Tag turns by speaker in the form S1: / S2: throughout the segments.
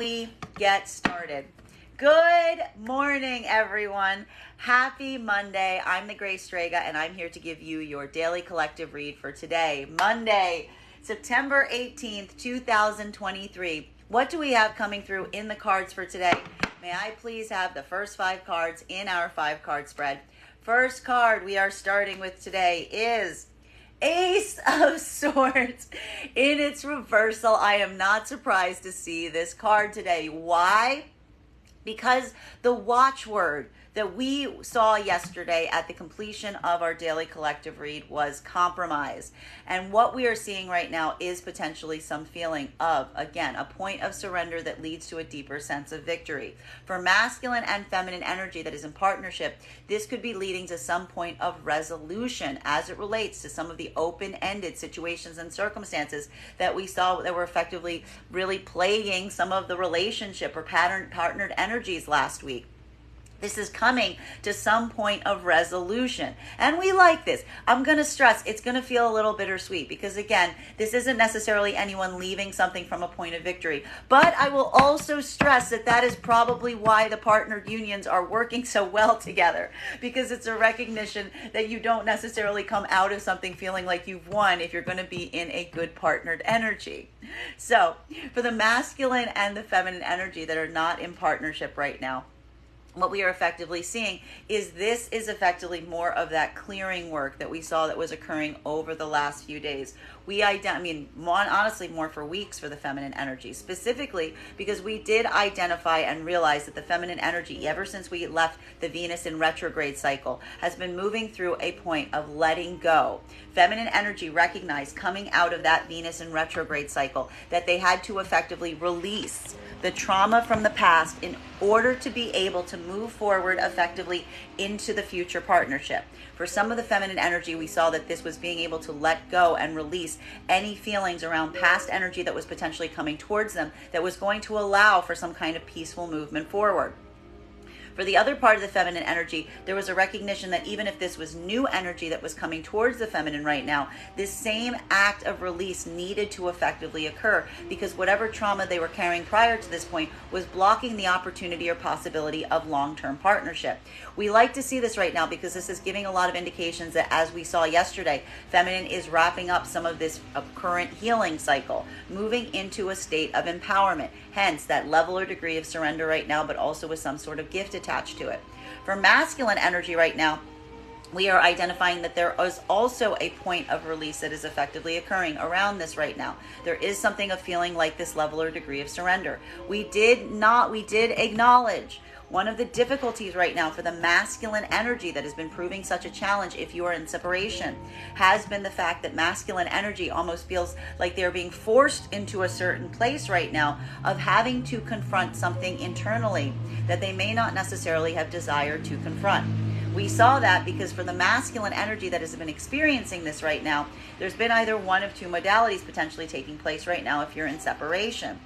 S1: we get started. Good morning, everyone. Happy Monday. I'm the Gray Strega, and I'm here to give you your daily collective read for today, Monday, September 18th, 2023. What do we have coming through in the cards for today? May I please have the first 5 cards in our 5-card spread? First card we are starting with today is Ace of Swords in its reversal. I am not surprised to see this card today. Why? Because the watchword that we saw yesterday at the completion of our daily collective read was compromise. And what we are seeing right now is potentially some feeling of, again, a point of surrender that leads to a deeper sense of victory. For masculine and feminine energy that is in partnership, this could be leading to some point of resolution as it relates to some of the open-ended situations and circumstances that we saw that were effectively really plaguing some of the relationship or partnered energies last week. This is coming to some point of resolution. And we like this. I'm going to stress it's going to feel a little bittersweet because, again, this isn't necessarily anyone leaving something from a point of victory. But I will also stress that that is probably why the partnered unions are working so well together, because it's a recognition that you don't necessarily come out of something feeling like you've won if you're going to be in a good partnered energy. So for the masculine and the feminine energy that are not in partnership right now, what we are effectively seeing is this is effectively more of that clearing work that we saw that was occurring over the last few days. Honestly, more for weeks for the feminine energy, specifically because we did identify and realize that the feminine energy, ever since we left the Venus in retrograde cycle, has been moving through a point of letting go. Feminine energy recognized coming out of that Venus in retrograde cycle that they had to effectively release the trauma from the past in order to be able to move forward effectively into the future partnership. For some of the feminine energy, we saw that this was being able to let go and release any feelings around past energy that was potentially coming towards them that was going to allow for some kind of peaceful movement forward. For the other part of the feminine energy, there was a recognition that even if this was new energy that was coming towards the feminine right now, this same act of release needed to effectively occur because whatever trauma they were carrying prior to this point was blocking the opportunity or possibility of long-term partnership. We like to see this right now because this is giving a lot of indications that, as we saw yesterday, feminine is wrapping up some of this current healing cycle, moving into a state of empowerment. Hence, that level or degree of surrender right now, but also with some sort of gift attached to it. For masculine energy right now, we are identifying that there is also a point of release that is effectively occurring around this right now. There is something of feeling like this level or degree of surrender. We did acknowledge one of the difficulties right now for the masculine energy that has been proving such a challenge if you are in separation has been the fact that masculine energy almost feels like they're being forced into a certain place right now of having to confront something internally that they may not necessarily have desired to confront. We saw that because for the masculine energy that has been experiencing this right now, there's been either one of two modalities potentially taking place right now if you're in separation.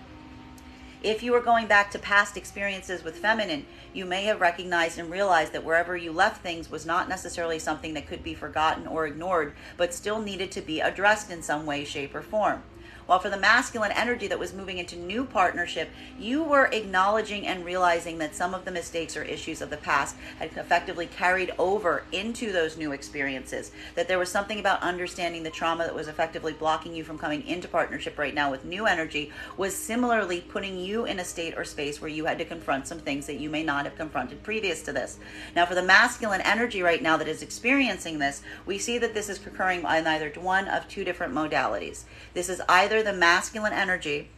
S1: If you are going back to past experiences with feminine, you may have recognized and realized that wherever you left things was not necessarily something that could be forgotten or ignored, but still needed to be addressed in some way, shape, or form. While for the masculine energy that was moving into new partnership, you were acknowledging and realizing that some of the mistakes or issues of the past had effectively carried over into those new experiences. That there was something about understanding the trauma that was effectively blocking you from coming into partnership right now with new energy was similarly putting you in a state or space where you had to confront some things that you may not have confronted previous to this. Now, for the masculine energy right now that is experiencing this, we see that this is occurring in either one of two different modalities. This is either the masculine energy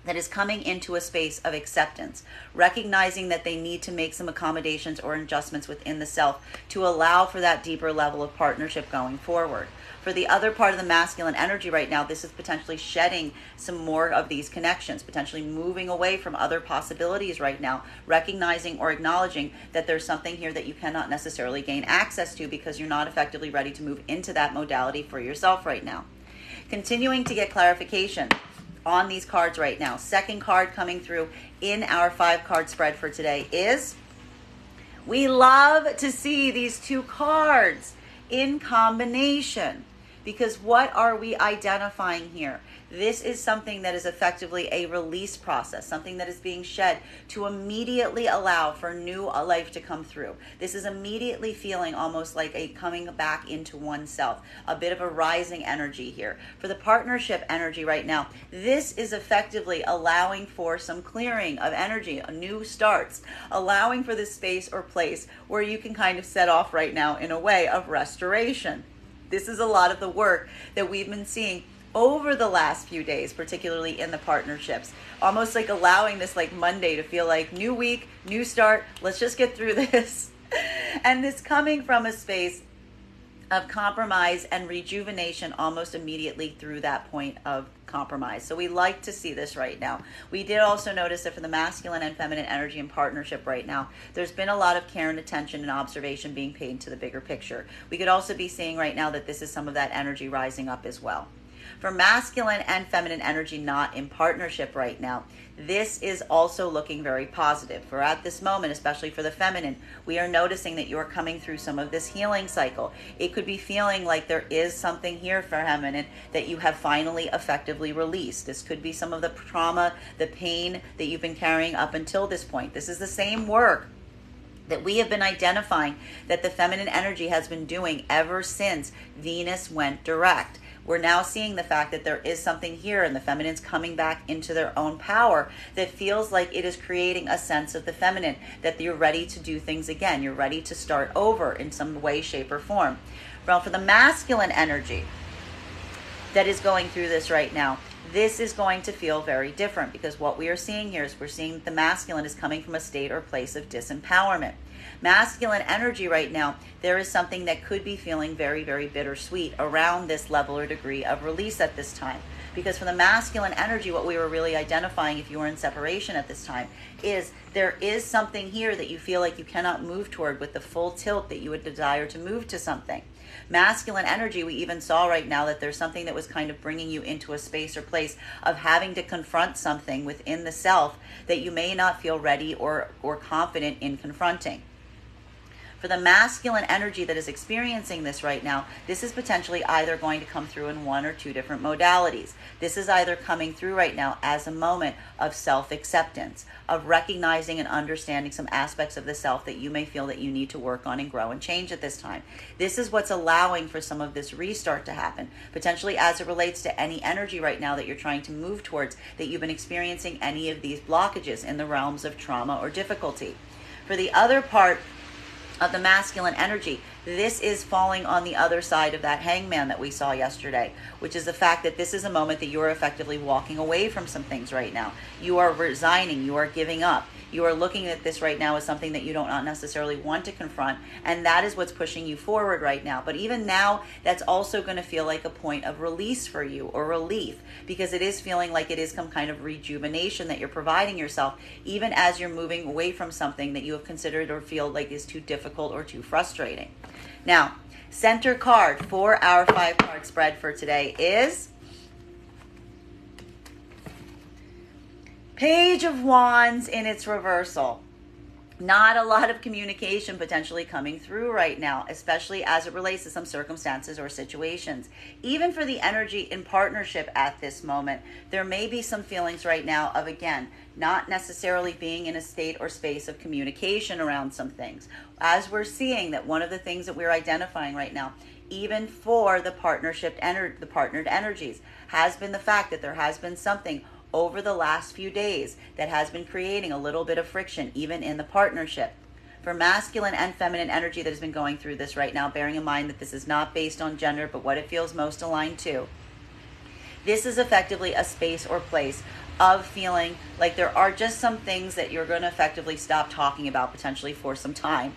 S1: that is coming into a space of acceptance, recognizing that they need to make some accommodations or adjustments within the self to allow for that deeper level of partnership going forward. For the other part of the masculine energy right now, this is potentially shedding some more of these connections, potentially moving away from other possibilities right now, recognizing or acknowledging that there's something here that you cannot necessarily gain access to because you're not effectively ready to move into that modality for yourself right now. Continuing to get clarification on these cards right now. Second card coming through in our 5-card spread for today is, we love to see these two cards in combination because what are we identifying here? This is something that is effectively a release process, something that is being shed to immediately allow for new life to come through. This is immediately feeling almost like a coming back into oneself, a bit of a rising energy here. For the partnership energy right now, this is effectively allowing for some clearing of energy, new starts, allowing for this space or place where you can kind of set off right now in a way of restoration. This is a lot of the work that we've been seeing over the last few days, particularly in the partnerships, almost like allowing this like Monday to feel like new week, new start, let's just get through this. And this coming from a space of compromise and rejuvenation almost immediately through that point of compromise. So we like to see this right now. We did also notice that for the masculine and feminine energy in partnership right now, there's been a lot of care and attention and observation being paid to the bigger picture. We could also be seeing right now that this is some of that energy rising up as well. For masculine and feminine energy not in partnership right now, this is also looking very positive. For at this moment, especially for the feminine, we are noticing that you're coming through some of this healing cycle. It could be feeling like there is something here for feminine that you have finally effectively released. This could be some of the trauma, the pain that you've been carrying up until this point. This is the same work that we have been identifying that the feminine energy has been doing ever since Venus went direct. We're now seeing the fact that there is something here and the feminine's coming back into their own power that feels like it is creating a sense of the feminine, that you're ready to do things again. You're ready to start over in some way, shape, or form. Well, for the masculine energy that is going through this right now, this is going to feel very different because what we are seeing here is we're seeing that the masculine is coming from a state or place of disempowerment. Masculine energy right now, there is something that could be feeling very, very bittersweet around this level or degree of release at this time. Because for the masculine energy, what we were really identifying if you were in separation at this time is there is something here that you feel like you cannot move toward with the full tilt that you would desire to move to something. Masculine energy, we even saw right now that there's something that was kind of bringing you into a space or place of having to confront something within the self that you may not feel ready or confident in confronting. For the masculine energy that is experiencing this right now, this is potentially either going to come through in one or two different modalities. This is either coming through right now as a moment of self-acceptance, of recognizing and understanding some aspects of the self that you may feel that you need to work on and grow and change at this time. This is what's allowing for some of this restart to happen, potentially as it relates to any energy right now that you're trying to move towards, that you've been experiencing any of these blockages in the realms of trauma or difficulty. For the other part of the masculine energy, this is falling on the other side of that hangman that we saw yesterday, which is the fact that this is a moment that you're effectively walking away from some things right now. You are resigning, you are giving up. You are looking at this right now as something that you don't not necessarily want to confront, and that is what's pushing you forward right now. But even now, that's also going to feel like a point of release for you or relief, because it is feeling like it is some kind of rejuvenation that you're providing yourself, even as you're moving away from something that you have considered or feel like is too difficult or too frustrating. Now, center card for our 5-card spread for today is Page of Wands in its reversal. Not a lot of communication potentially coming through right now, especially as it relates to some circumstances or situations. Even for the energy in partnership at this moment, there may be some feelings right now of, again, not necessarily being in a state or space of communication around some things. As we're seeing that one of the things that we're identifying right now, even for the the partnered energies, has been the fact that there has been something over the last few days that has been creating a little bit of friction even in the partnership. For masculine and feminine energy that has been going through this right now, bearing in mind that this is not based on gender but what it feels most aligned to, this is effectively a space or place of feeling like there are just some things that you're going to effectively stop talking about potentially for some time.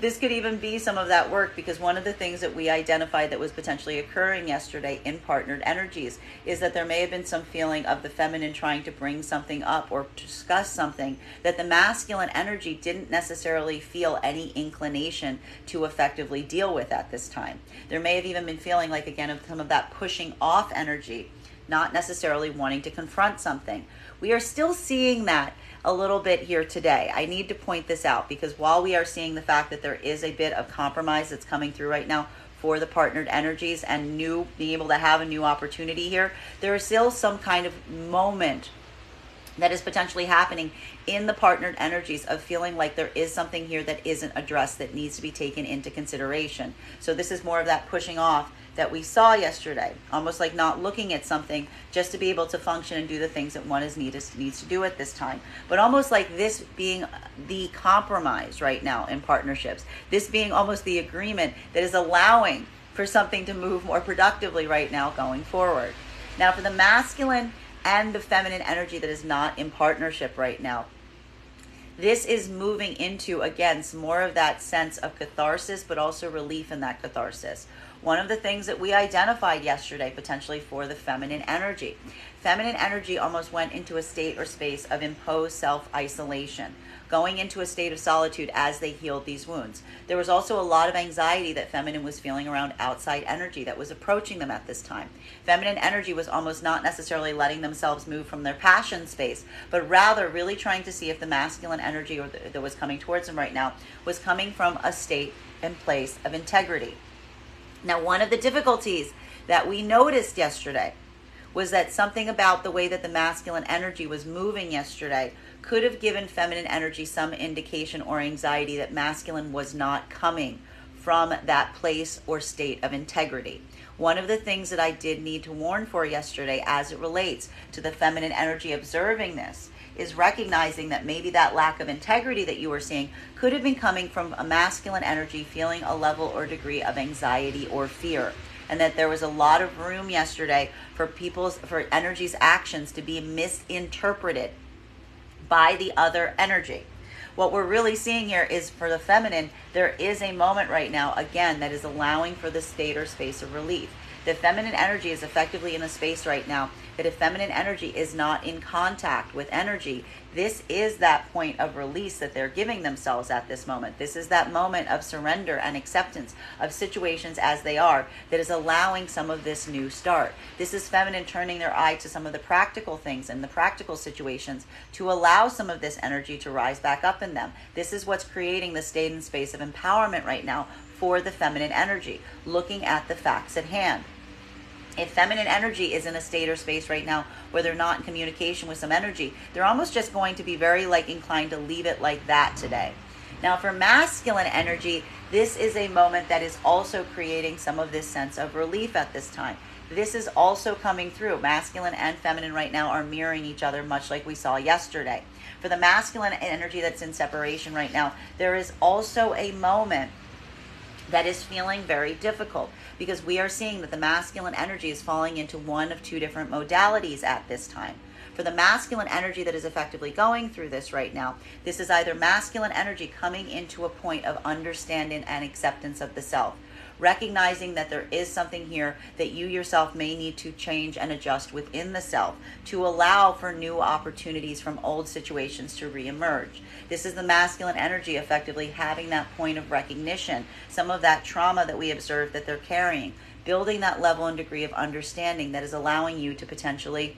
S1: This could even be some of that work, because one of the things that we identified that was potentially occurring yesterday in partnered energies is that there may have been some feeling of the feminine trying to bring something up or discuss something that the masculine energy didn't necessarily feel any inclination to effectively deal with at this time. There may have even been feeling like, again, of some of that pushing off energy, not necessarily wanting to confront something. We are still seeing that a little bit here today. I need to point this out because while we are seeing the fact that there is a bit of compromise that's coming through right now for the partnered energies and being able to have a new opportunity here, there is still some kind of moment that is potentially happening in the partnered energies of feeling like there is something here that isn't addressed that needs to be taken into consideration. So this is more of that pushing off that we saw yesterday, almost like not looking at something just to be able to function and do the things that one needs to do at this time. But almost like this being the compromise right now in partnerships, this being almost the agreement that is allowing for something to move more productively right now going forward. Now for the masculine and the feminine energy that is not in partnership right now, this is moving into, again, some more of that sense of catharsis, but also relief in that catharsis. One of the things that we identified yesterday potentially for the feminine energy almost went into a state or space of imposed self-isolation, going into a state of solitude as they healed these wounds. There was also a lot of anxiety that feminine was feeling around outside energy that was approaching them at this time. Feminine energy was almost not necessarily letting themselves move from their passion space, but rather really trying to see if the masculine energy that was coming towards them right now was coming from a state and place of integrity. Now, one of the difficulties that we noticed yesterday was that something about the way that the masculine energy was moving yesterday could have given feminine energy some indication or anxiety that masculine was not coming from that place or state of integrity. One of the things that I did need to warn for yesterday as it relates to the feminine energy observing this is recognizing that maybe that lack of integrity that you were seeing could have been coming from a masculine energy feeling a level or degree of anxiety or fear. And that there was a lot of room yesterday for energy's actions to be misinterpreted by the other energy. What we're really seeing here is for the feminine, there is a moment right now, again, that is allowing for the state or space of relief. The feminine energy is effectively in a space right now that if feminine energy is not in contact with energy, this is that point of release that they're giving themselves at this moment. This is that moment of surrender and acceptance of situations as they are that is allowing some of this new start. This is feminine turning their eye to some of the practical things and the practical situations to allow some of this energy to rise back up in them. This is what's creating the state and space of empowerment right now for the feminine energy, looking at the facts at hand. If feminine energy is in a state or space right now where they're not in communication with some energy, they're almost just going to be very inclined to leave it like that today. Now for masculine energy, this is a moment that is also creating some of this sense of relief at this time. This is also coming through. Masculine and feminine right now are mirroring each other, much like we saw yesterday. For the masculine energy that's in separation right now, there is also a moment that is feeling very difficult because we are seeing that the masculine energy is falling into one of two different modalities at this time. For the masculine energy that is effectively going through this right now, this is either masculine energy coming into a point of understanding and acceptance of the self, recognizing that there is something here that you yourself may need to change and adjust within the self to allow for new opportunities from old situations to reemerge. This is the masculine energy effectively having that point of recognition, some of that trauma that we observed that they're carrying, building that level and degree of understanding that is allowing you to potentially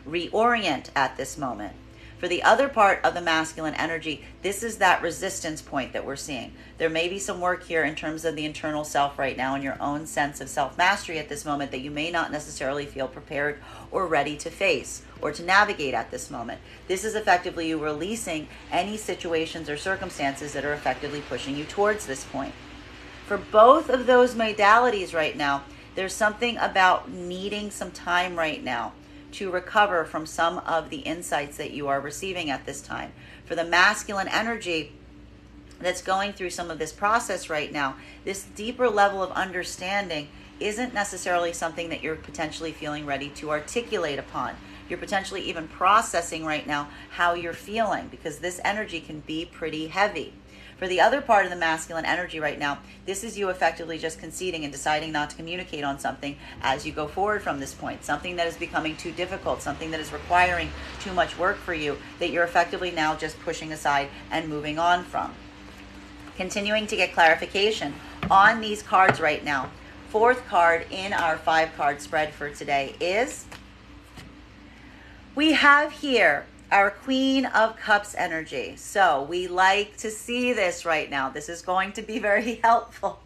S1: reorient at this moment. For the other part of the masculine energy, this is that resistance point that we're seeing. There may be some work here in terms of the internal self right now and your own sense of self-mastery at this moment that you may not necessarily feel prepared or ready to face or to navigate at this moment. This is effectively you releasing any situations or circumstances that are effectively pushing you towards this point. For both of those modalities right now, there's something about needing some time right now to recover from some of the insights that you are receiving at this time. For the masculine energy that's going through some of this process right now, this deeper level of understanding isn't necessarily something that you're potentially feeling ready to articulate upon. You're potentially even processing right now how you're feeling because this energy can be pretty heavy. For the other part of the masculine energy right now, this is you effectively just conceding and deciding not to communicate on something as you go forward from this point, something that is becoming too difficult, something that is requiring too much work for you that you're effectively now just pushing aside and moving on from. Continuing to get clarification on these cards right now. Fourth card in our 5-card spread for today is, we have here our Queen of Cups energy. So we like to see this right now. This is going to be very helpful.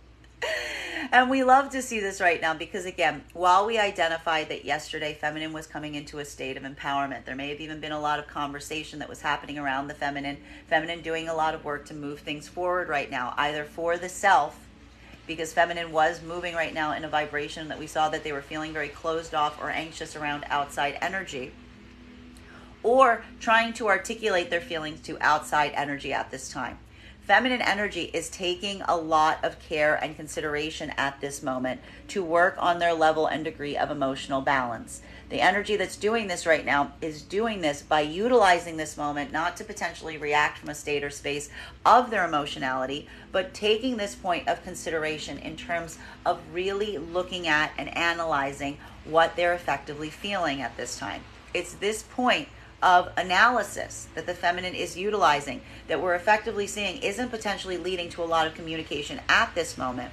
S1: And we love to see this right now because, again, while we identified that yesterday feminine was coming into a state of empowerment, there may have even been a lot of conversation that was happening around the feminine doing a lot of work to move things forward right now, either for the self, because feminine was moving right now in a vibration that we saw that they were feeling very closed off or anxious around outside energy, or trying to articulate their feelings to outside energy at this time. Feminine energy is taking a lot of care and consideration at this moment to work on their level and degree of emotional balance. The energy that's doing this right now is doing this by utilizing this moment not to potentially react from a state or space of their emotionality, but taking this point of consideration in terms of really looking at and analyzing what they're effectively feeling at this time. It's this point of analysis that the feminine is utilizing that we're effectively seeing isn't potentially leading to a lot of communication at this moment,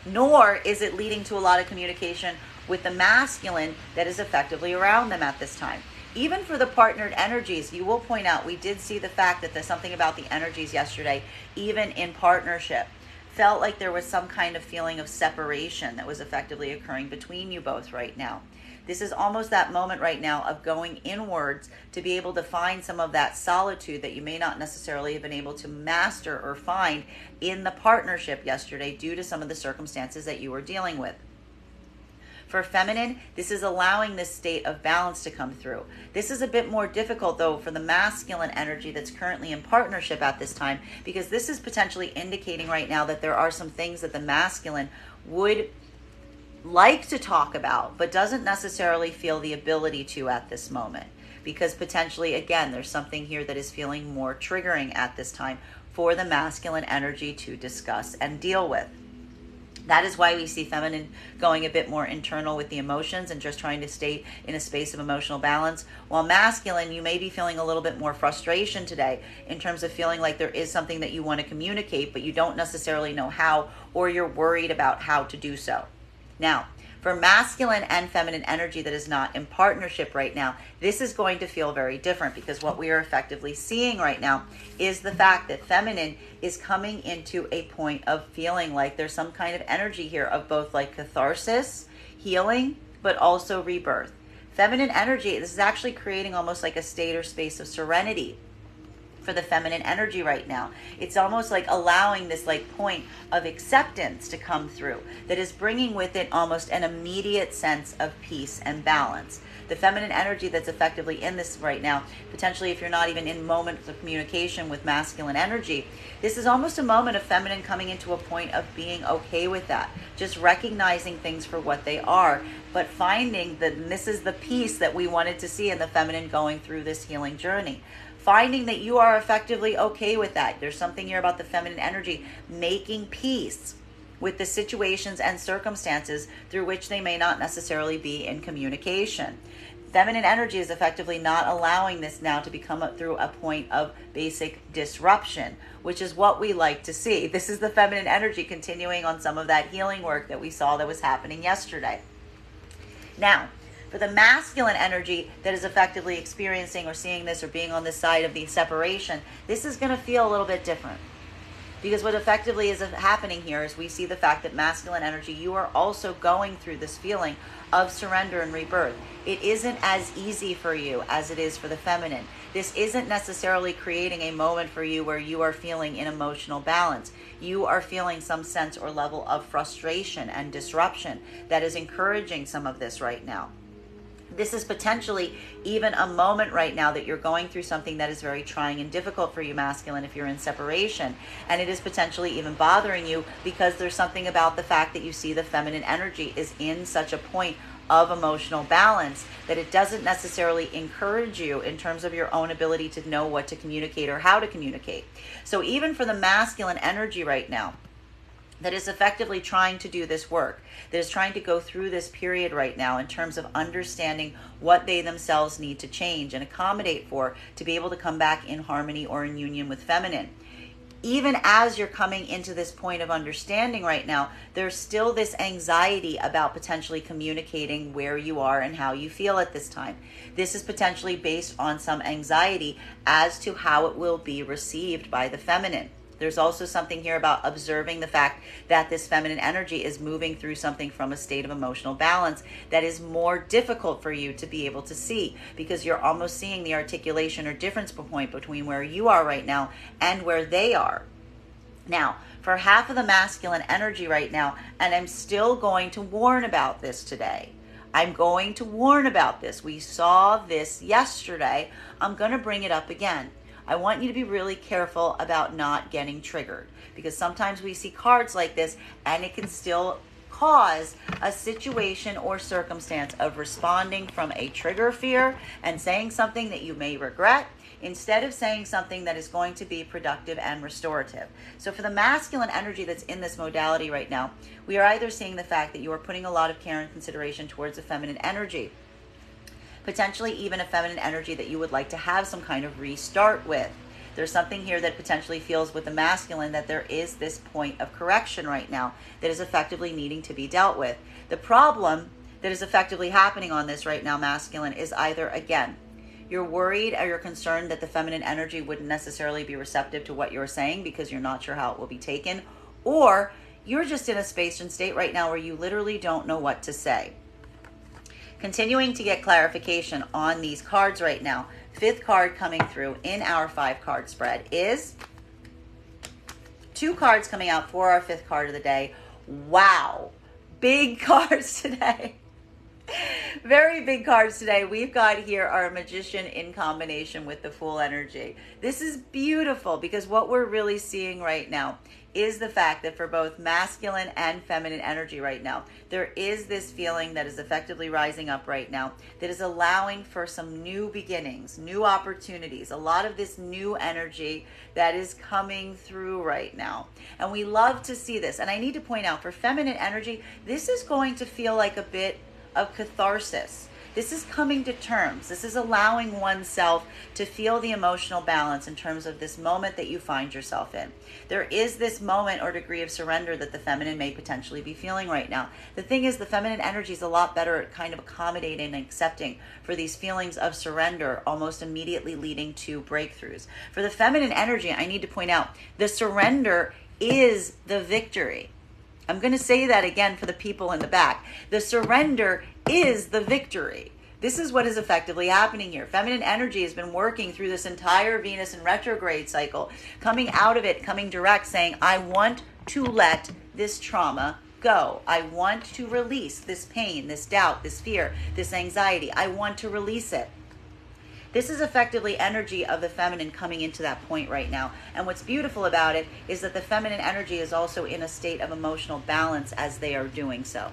S1: nor is it leading to a lot of communication with the masculine that is effectively around them at this time. Even for the partnered energies, you will point out we did see the fact that there's something about the energies yesterday, even in partnership, felt like there was some kind of feeling of separation that was effectively occurring between you both right now. This is almost that moment right now of going inwards to be able to find some of that solitude that you may not necessarily have been able to master or find in the partnership yesterday due to some of the circumstances that you were dealing with. For feminine, this is allowing this state of balance to come through. This is a bit more difficult, though, for the masculine energy that's currently in partnership at this time, because this is potentially indicating right now that there are some things that the masculine would like to talk about, but doesn't necessarily feel the ability to at this moment. Because potentially, again, there's something here that is feeling more triggering at this time for the masculine energy to discuss and deal with. That is why we see feminine going a bit more internal with the emotions and just trying to stay in a space of emotional balance. While masculine, you may be feeling a little bit more frustration today in terms of feeling like there is something that you want to communicate, but you don't necessarily know how, or you're worried about how to do so. Now, for masculine and feminine energy that is not in partnership right now, this is going to feel very different, because what we are effectively seeing right now is the fact that feminine is coming into a point of feeling like there's some kind of energy here of both like catharsis, healing, but also rebirth. Feminine energy, this is actually creating almost like a state or space of serenity for the feminine energy right now. It's almost like allowing this like point of acceptance to come through that is bringing with it almost an immediate sense of peace and balance. The feminine energy that's effectively in this right now, potentially if you're not even in moments of communication with masculine energy, this is almost a moment of feminine coming into a point of being okay with that, just recognizing things for what they are, but finding that this is the peace that we wanted to see in the feminine going through this healing journey. Finding that you are effectively okay with that. There's something here about the feminine energy making peace with the situations and circumstances through which they may not necessarily be in communication. Feminine energy is effectively not allowing this now to become through a point of basic disruption, which is what we like to see. This is the feminine energy continuing on some of that healing work that we saw that was happening yesterday. Now, for the masculine energy that is effectively experiencing or seeing this or being on this side of the separation, this is going to feel a little bit different. Because what effectively is happening here is we see the fact that masculine energy, you are also going through this feeling of surrender and rebirth. It isn't as easy for you as it is for the feminine. This isn't necessarily creating a moment for you where you are feeling in emotional balance. You are feeling some sense or level of frustration and disruption that is encouraging some of this right now. This is potentially even a moment right now that you're going through something that is very trying and difficult for you, masculine, if you're in separation. And it is potentially even bothering you because there's something about the fact that you see the feminine energy is in such a point of emotional balance that it doesn't necessarily encourage you in terms of your own ability to know what to communicate or how to communicate. So even for the masculine energy right now, that is effectively trying to do this work, that is trying to go through this period right now in terms of understanding what they themselves need to change and accommodate for to be able to come back in harmony or in union with feminine. Even as you're coming into this point of understanding right now, there's still this anxiety about potentially communicating where you are and how you feel at this time. This is potentially based on some anxiety as to how it will be received by the feminine. There's also something here about observing the fact that this feminine energy is moving through something from a state of emotional balance that is more difficult for you to be able to see, because you're almost seeing the articulation or difference point between where you are right now and where they are. Now, for half of the masculine energy right now, and I'm still going to warn about this today. I'm going to warn about this. We saw this yesterday. I'm going to bring it up again. I want you to be really careful about not getting triggered, because sometimes we see cards like this and it can still cause a situation or circumstance of responding from a trigger fear and saying something that you may regret, instead of saying something that is going to be productive and restorative. So for the masculine energy that's in this modality right now, we are either seeing the fact that you are putting a lot of care and consideration towards a feminine energy, potentially even a feminine energy that you would like to have some kind of restart with. There's something here that potentially feels with the masculine that there is this point of correction right now that is effectively needing to be dealt with. The problem that is effectively happening on this right now, masculine, is either, again, you're worried or you're concerned that the feminine energy wouldn't necessarily be receptive to what you're saying because you're not sure how it will be taken, or you're just in a space and state right now where you literally don't know what to say. Continuing to get clarification on these cards right now, fifth card coming through in our 5-card spread is 2 cards coming out for our 5th card of the day. Wow, big cards today. Very big cards today. We've got here our Magician in combination with the Fool energy. This is beautiful because what we're really seeing right now is the fact that for both masculine and feminine energy right now, there is this feeling that is effectively rising up right now that is allowing for some new beginnings, new opportunities, a lot of this new energy that is coming through right now. And we love to see this. And I need to point out, for feminine energy, this is going to feel like a bit of catharsis. This is coming to terms. This is allowing oneself to feel the emotional balance in terms of this moment that you find yourself in. There is this moment or degree of surrender that the feminine may potentially be feeling right now. The thing is, the feminine energy is a lot better at kind of accommodating and accepting for these feelings of surrender, almost immediately leading to breakthroughs. For the feminine energy, I need to point out, the surrender is the victory. I'm going to say that again for the people in the back. The surrender is the victory. This is what is effectively happening here. Feminine energy has been working through this entire Venus in retrograde cycle, coming out of it, coming direct, saying, I want to let this trauma go. I want to release this pain, this doubt, this fear, this anxiety. I want to release it. This is effectively energy of the feminine coming into that point right now. And what's beautiful about it is that the feminine energy is also in a state of emotional balance as they are doing so.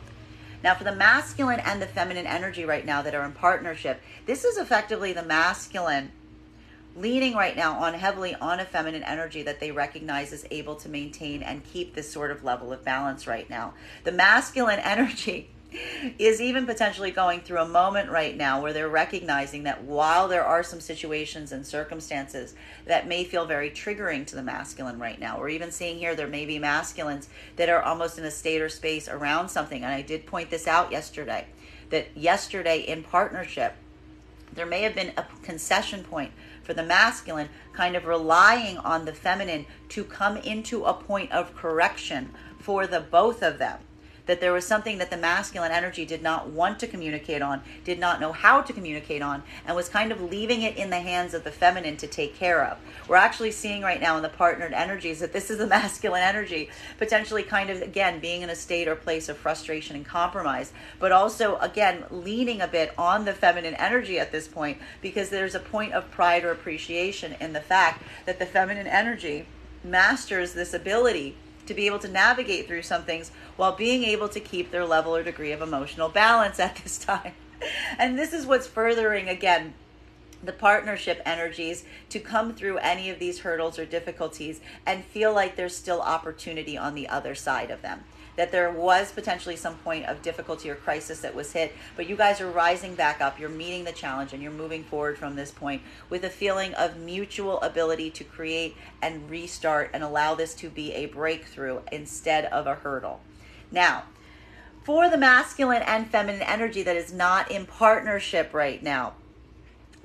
S1: Now, for the masculine and the feminine energy right now that are in partnership, this is effectively the masculine leaning right now on heavily on a feminine energy that they recognize is able to maintain and keep this sort of level of balance right now. The masculine energy is even potentially going through a moment right now where they're recognizing that while there are some situations and circumstances that may feel very triggering to the masculine right now, we're even seeing here there may be masculines that are almost in a state or space around something. And I did point this out yesterday, that yesterday in partnership, there may have been a concession point for the masculine, kind of relying on the feminine to come into a point of correction for the both of them. That there was something that the masculine energy did not want to communicate on, did not know how to communicate on, and was kind of leaving it in the hands of the feminine to take care of. We're actually seeing right now in the partnered energies that this is the masculine energy, potentially kind of, again, being in a state or place of frustration and compromise, but also, again, leaning a bit on the feminine energy at this point, because there's a point of pride or appreciation in the fact that the feminine energy masters this ability to be able to navigate through some things while being able to keep their level or degree of emotional balance at this time. And this is what's furthering, again, the partnership energies to come through any of these hurdles or difficulties and feel like there's still opportunity on the other side of them. That there was potentially some point of difficulty or crisis that was hit, but you guys are rising back up, you're meeting the challenge, and you're moving forward from this point with a feeling of mutual ability to create and restart and allow this to be a breakthrough instead of a hurdle. Now, for the masculine and feminine energy that is not in partnership right now,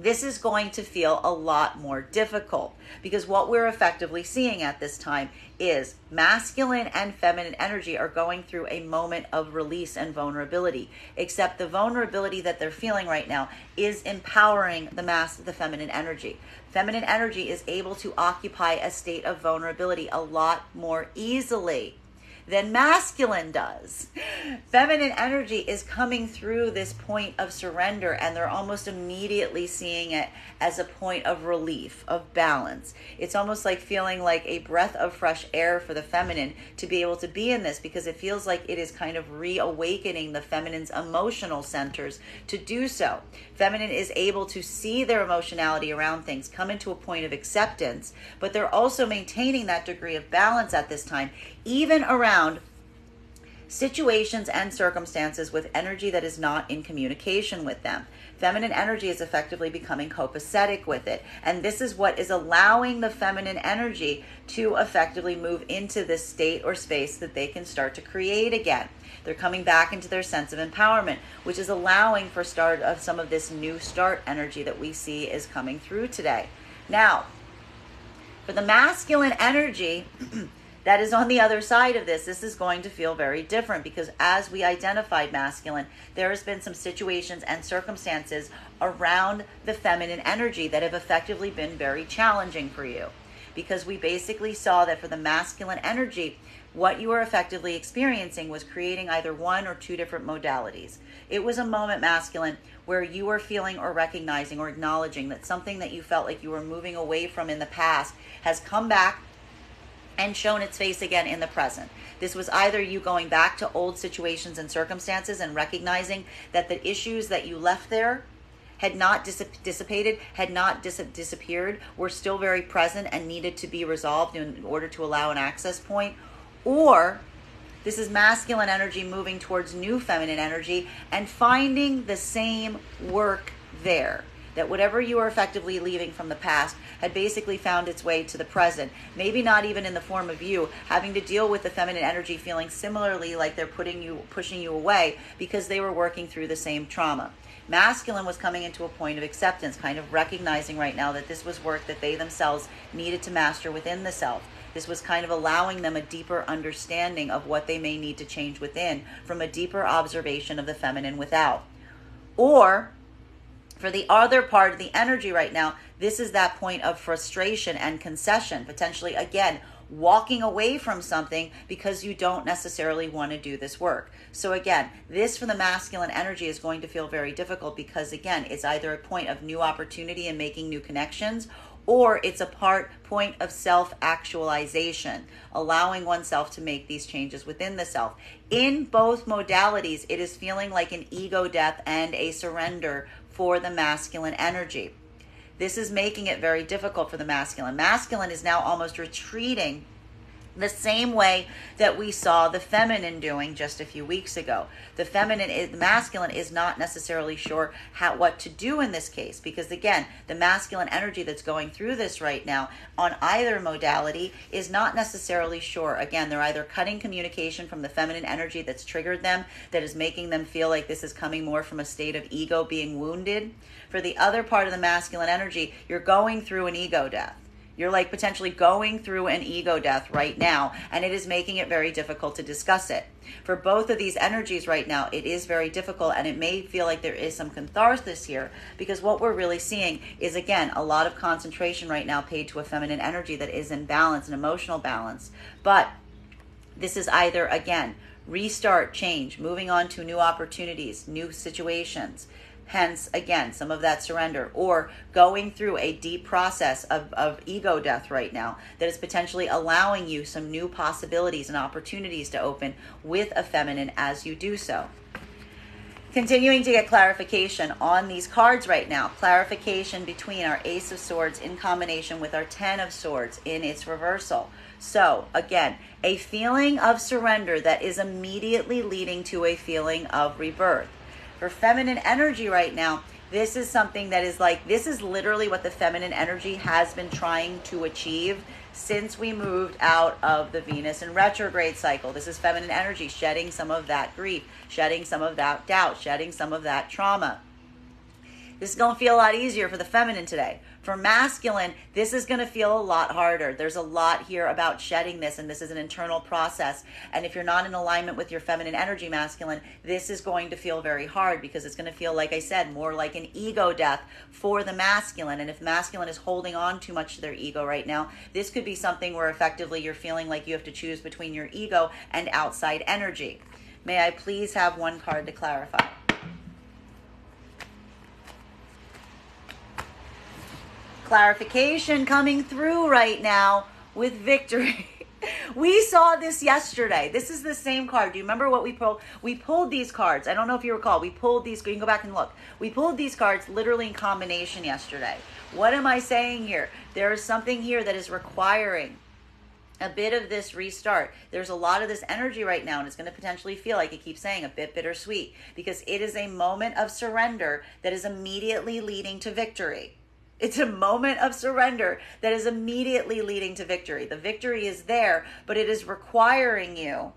S1: this is going to feel a lot more difficult, because what we're effectively seeing at this time is masculine and feminine energy are going through a moment of release and vulnerability, except the vulnerability that they're feeling right now is empowering the feminine energy. Feminine energy is able to occupy a state of vulnerability a lot more easily than masculine does. Feminine energy is coming through this point of surrender, and they're almost immediately seeing it as a point of relief, of balance. It's almost like feeling like a breath of fresh air for the feminine to be able to be in this, because it feels like it is kind of reawakening the feminine's emotional centers to do so. Feminine is able to see their emotionality around things, come into a point of acceptance, but they're also maintaining that degree of balance at this time, even around situations and circumstances with energy that is not in communication with them. Feminine energy is effectively becoming copacetic with it. And this is what is allowing the feminine energy to effectively move into this state or space that they can start to create again. They're coming back into their sense of empowerment, which is allowing for start of some of this new start energy that we see is coming through today. Now, for the masculine energy, that is on the other side of this is going to feel very different, because as we identified masculine, there has been some situations and circumstances around the feminine energy that have effectively been very challenging for you, because we basically saw that for the masculine energy, what you were effectively experiencing was creating either one or two different modalities. It was a moment, masculine, where you were feeling or recognizing or acknowledging that something that you felt like you were moving away from in the past has come back and shown its face again in the present. This was either you going back to old situations and circumstances and recognizing that the issues that you left there had not dissipated, had not disappeared, were still very present and needed to be resolved in order to allow an access point, or this is masculine energy moving towards new feminine energy and finding the same work there. That whatever you are effectively leaving from the past had basically found its way to the present. Maybe not even in the form of you having to deal with the feminine energy feeling similarly like they're pushing you away because they were working through the same trauma. Masculine was coming into a point of acceptance, kind of recognizing right now that this was work that they themselves needed to master within the self. This was kind of allowing them a deeper understanding of what they may need to change within from a deeper observation of the feminine without. Or for the other part of the energy right now, this is that point of frustration and concession, potentially, again, walking away from something because you don't necessarily want to do this work. So again, this for the masculine energy is going to feel very difficult because, again, it's either a point of new opportunity and making new connections, or it's a point of self-actualization, allowing oneself to make these changes within the self. In both modalities, it is feeling like an ego death and a surrender for the masculine energy. This is making it very difficult for the masculine. Masculine is now almost retreating the same way that we saw the feminine doing just a few weeks ago. The masculine is not necessarily sure what to do in this case, because again, the masculine energy that's going through this right now on either modality is not necessarily sure. Again, they're either cutting communication from the feminine energy that's triggered them, that is making them feel like this is coming more from a state of ego being wounded. For the other part of the masculine energy, you're going through an ego death. You're like potentially going through an ego death right now, and it is making it very difficult to discuss it. For both of these energies right now, it is very difficult, and it may feel like there is some catharsis here, because what we're really seeing is, again, a lot of concentration right now paid to a feminine energy that is in balance, an emotional balance. But this is either, again, restart, change, moving on to new opportunities, new situations. Hence, again, some of that surrender, or going through a deep process of ego death right now that is potentially allowing you some new possibilities and opportunities to open with a feminine as you do so. Continuing to get clarification on these cards right now, clarification between our Ace of Swords in combination with our Ten of Swords in its reversal. So, again, a feeling of surrender that is immediately leading to a feeling of rebirth. For feminine energy right now, this is something that is like, this is literally what the feminine energy has been trying to achieve since we moved out of the Venus in retrograde cycle. This is feminine energy shedding some of that grief, shedding some of that doubt, shedding some of that trauma. This is going to feel a lot easier for the feminine today. For masculine, this is going to feel a lot harder. There's a lot here about shedding this, and this is an internal process. And if you're not in alignment with your feminine energy, masculine, this is going to feel very hard because it's going to feel, like I said, more like an ego death for the masculine. And if masculine is holding on too much to their ego right now, this could be something where effectively you're feeling like you have to choose between your ego and outside energy. May I please have one card to clarify? Clarification coming through right now with victory. We saw this yesterday. This is the same card. Do you remember what we pulled? We pulled these cards. I don't know if you recall. We pulled these. You can go back and look. We pulled these cards literally in combination yesterday. What am I saying here? There is something here that is requiring a bit of this restart. There's a lot of this energy right now, and it's going to potentially feel, like it keeps saying, a bit bittersweet, because it is a moment of surrender that is immediately leading to victory. It's a moment of surrender that is immediately leading to victory. The victory is there, but it is requiring you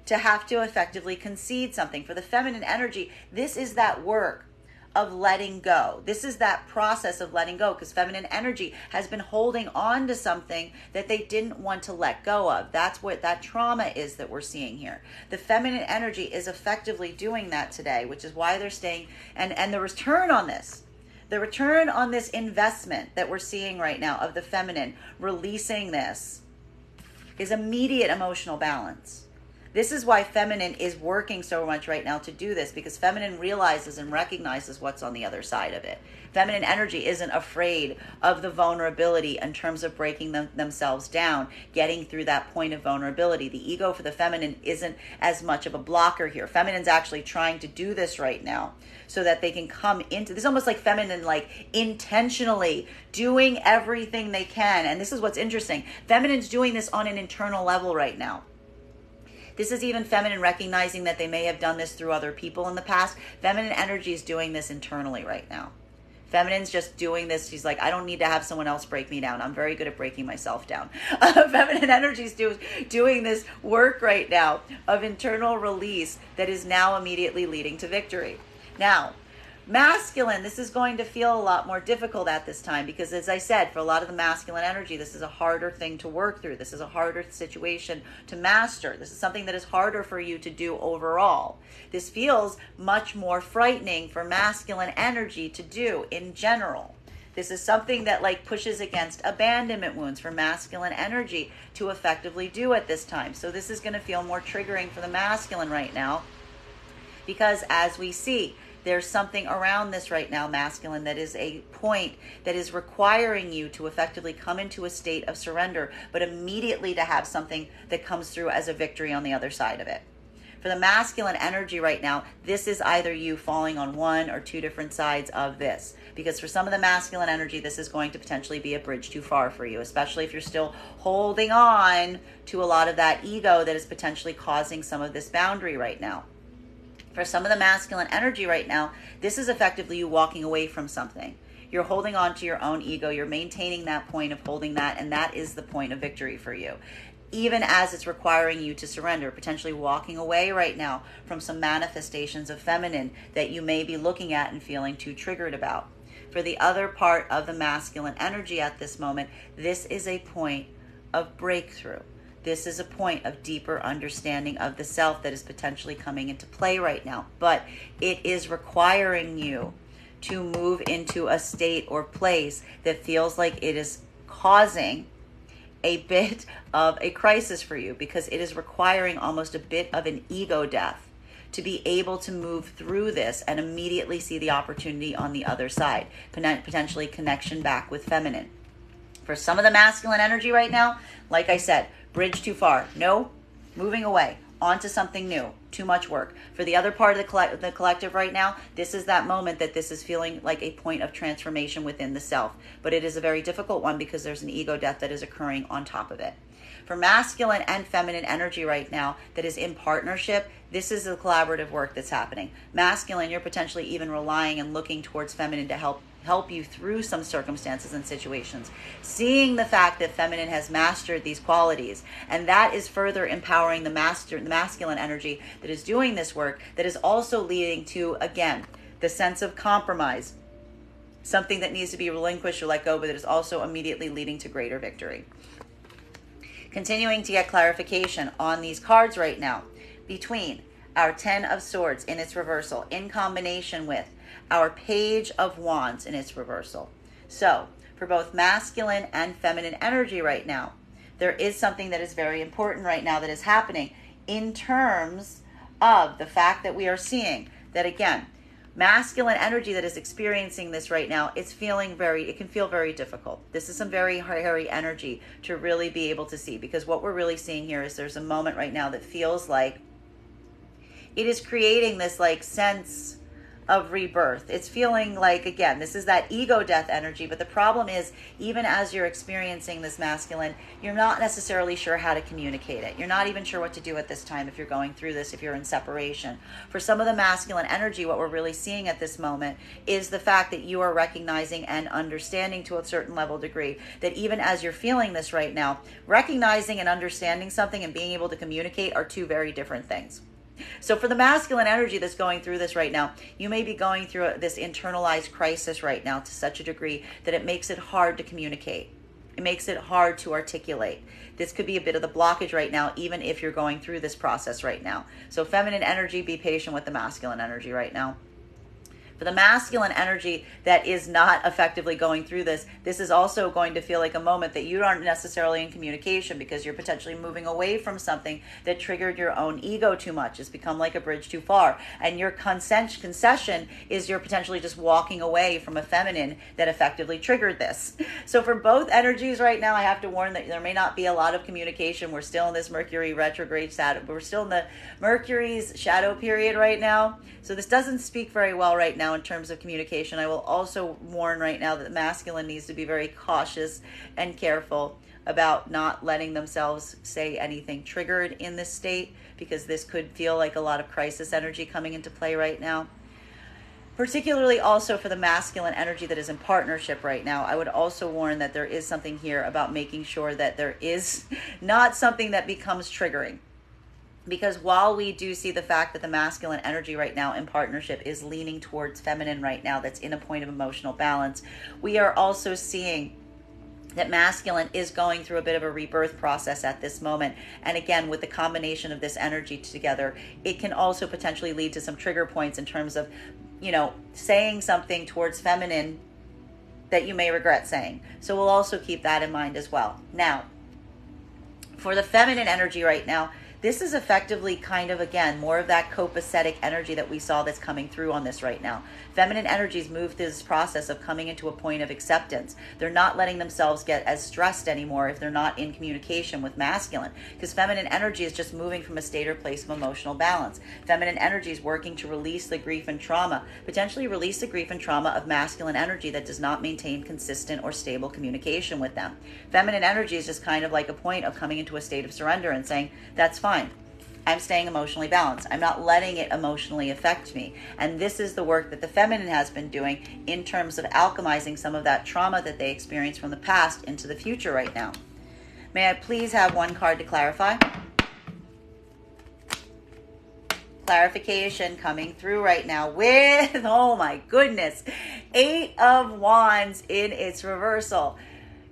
S1: to have to effectively concede something. For the feminine energy, this is that work of letting go. This is that process of letting go, because feminine energy has been holding on to something that they didn't want to let go of. That's what that trauma is that we're seeing here. The feminine energy is effectively doing that today, which is why they're staying, and the return on this. The return on this investment that we're seeing right now of the feminine releasing this is immediate emotional balance. This is why feminine is working so much right now to do this, because feminine realizes and recognizes what's on the other side of it. Feminine energy isn't afraid of the vulnerability in terms of breaking themselves down, getting through that point of vulnerability. The ego for the feminine isn't as much of a blocker here. Feminine's actually trying to do this right now so that they can come into this, almost like feminine, like intentionally doing everything they can. And this is what's interesting. Feminine's doing this on an internal level right now. This is even feminine recognizing that they may have done this through other people in the past. Feminine energy is doing this internally right now. Feminine's just doing this. She's like, I don't need to have someone else break me down. I'm very good at breaking myself down. Feminine energy is doing this work right now of internal release that is now immediately leading to victory. Now, masculine, this is going to feel a lot more difficult at this time because, as I said, for a lot of the masculine energy, this is a harder thing to work through. This is a harder situation to master. This is something that is harder for you to do overall. This feels much more frightening for masculine energy to do in general. This is something that like pushes against abandonment wounds for masculine energy to effectively do at this time. So this is going to feel more triggering for the masculine right now because, as we see, there's something around this right now, masculine, that is a point that is requiring you to effectively come into a state of surrender, but immediately to have something that comes through as a victory on the other side of it. For the masculine energy right now, this is either you falling on one or two different sides of this. Because for some of the masculine energy, this is going to potentially be a bridge too far for you, especially if you're still holding on to a lot of that ego that is potentially causing some of this boundary right now. For some of the masculine energy right now, this is effectively you walking away from something. You're holding on to your own ego. You're maintaining that point of holding that, and that is the point of victory for you. Even as it's requiring you to surrender, potentially walking away right now from some manifestations of feminine that you may be looking at and feeling too triggered about. For the other part of the masculine energy at this moment, this is a point of breakthrough. This is a point of deeper understanding of the self that is potentially coming into play right now. But it is requiring you to move into a state or place that feels like it is causing a bit of a crisis for you, because it is requiring almost a bit of an ego death to be able to move through this and immediately see the opportunity on the other side, potentially connection back with feminine. For some of the masculine energy right now, like I said, bridge too far. No, moving away, onto something new. Too much work. For the other part of the collective right now, this is that moment that this is feeling like a point of transformation within the self. But it is a very difficult one because there's an ego death that is occurring on top of it. For masculine and feminine energy right now that is in partnership, this is the collaborative work that's happening. Masculine, you're potentially even relying and looking towards feminine to help you through some circumstances and situations. Seeing the fact that feminine has mastered these qualities, and that is further empowering the masculine energy that is doing this work, that is also leading to, again, the sense of compromise, something that needs to be relinquished or let go, but it is also immediately leading to greater victory. Continuing to get clarification on these cards right now between our 10 of Swords in its reversal in combination with our Page of Wands in its reversal. So for both masculine and feminine energy right now, there is something that is very important right now that is happening in terms of the fact that we are seeing that, again, masculine energy that is experiencing this right now, it can feel very difficult. This is some very hairy energy to really be able to see, because what we're really seeing here is there's a moment right now that feels like it is creating this like sense of rebirth. It's feeling like, again, this is that ego death energy, but the problem is, even as you're experiencing this masculine, you're not necessarily sure how to communicate it. You're not even sure what to do at this time if you're going through this, if you're in separation. For some of the masculine energy, what we're really seeing at this moment is the fact that you are recognizing and understanding to a certain level degree that even as you're feeling this right now, recognizing and understanding something and being able to communicate are two very different things. So for the masculine energy that's going through this right now, you may be going through this internalized crisis right now to such a degree that it makes it hard to communicate. It makes it hard to articulate. This could be a bit of the blockage right now, even if you're going through this process right now. So feminine energy, be patient with the masculine energy right now. For the masculine energy that is not effectively going through this, this is also going to feel like a moment that you aren't necessarily in communication, because you're potentially moving away from something that triggered your own ego too much. It's become like a bridge too far. And your concession is you're potentially just walking away from a feminine that effectively triggered this. So for both energies right now, I have to warn that there may not be a lot of communication. We're still in this Mercury retrograde shadow. We're still in the Mercury's shadow period right now. So this doesn't speak very well right now in terms of communication. I will also warn right now that the masculine needs to be very cautious and careful about not letting themselves say anything triggered in this state, because this could feel like a lot of crisis energy coming into play right now. Particularly also for the masculine energy that is in partnership right now, I would also warn that there is something here about making sure that there is not something that becomes triggering. Because while we do see the fact that the masculine energy right now in partnership is leaning towards feminine right now, that's in a point of emotional balance, we are also seeing that masculine is going through a bit of a rebirth process at this moment. And again, with the combination of this energy together, it can also potentially lead to some trigger points in terms of, saying something towards feminine that you may regret saying. So we'll also keep that in mind as well. Now, for the feminine energy right now, this is effectively kind of, again, more of that copacetic energy that we saw that's coming through on this right now. Feminine energies move through this process of coming into a point of acceptance. They're not letting themselves get as stressed anymore if they're not in communication with masculine, because feminine energy is just moving from a state or place of emotional balance. Feminine energy is working to release the grief and trauma, potentially release the grief and trauma of masculine energy that does not maintain consistent or stable communication with them. Feminine energy is just kind of like a point of coming into a state of surrender and saying, that's fine. I'm staying emotionally balanced. I'm not letting it emotionally affect me. And this is the work that the feminine has been doing in terms of alchemizing some of that trauma that they experienced from the past into the future right now. May I please have one card to clarify? Clarification coming through right now with, oh my goodness, 8 of Wands in its reversal.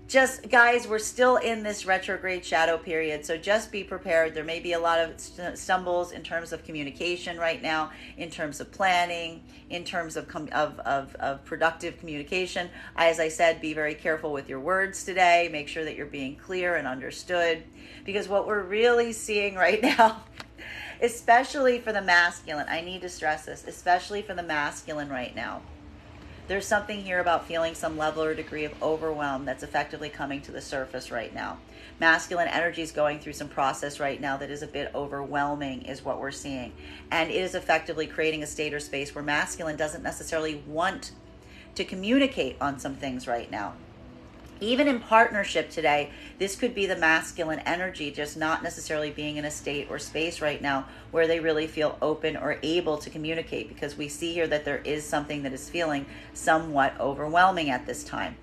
S1: Just, guys, we're still in this retrograde shadow period, so just be prepared. There may be a lot of stumbles in terms of communication right now, in terms of planning, in terms of productive communication. As I said, be very careful with your words today. Make sure that you're being clear and understood, because what we're really seeing right now, especially for the masculine, I need to stress this, especially for the masculine right now, there's something here about feeling some level or degree of overwhelm that's effectively coming to the surface right now. Masculine energy is going through some process right now that is a bit overwhelming, is what we're seeing. And it is effectively creating a state or space where masculine doesn't necessarily want to communicate on some things right now. Even in partnership today, this could be the masculine energy just not necessarily being in a state or space right now where they really feel open or able to communicate, because we see here that there is something that is feeling somewhat overwhelming at this time.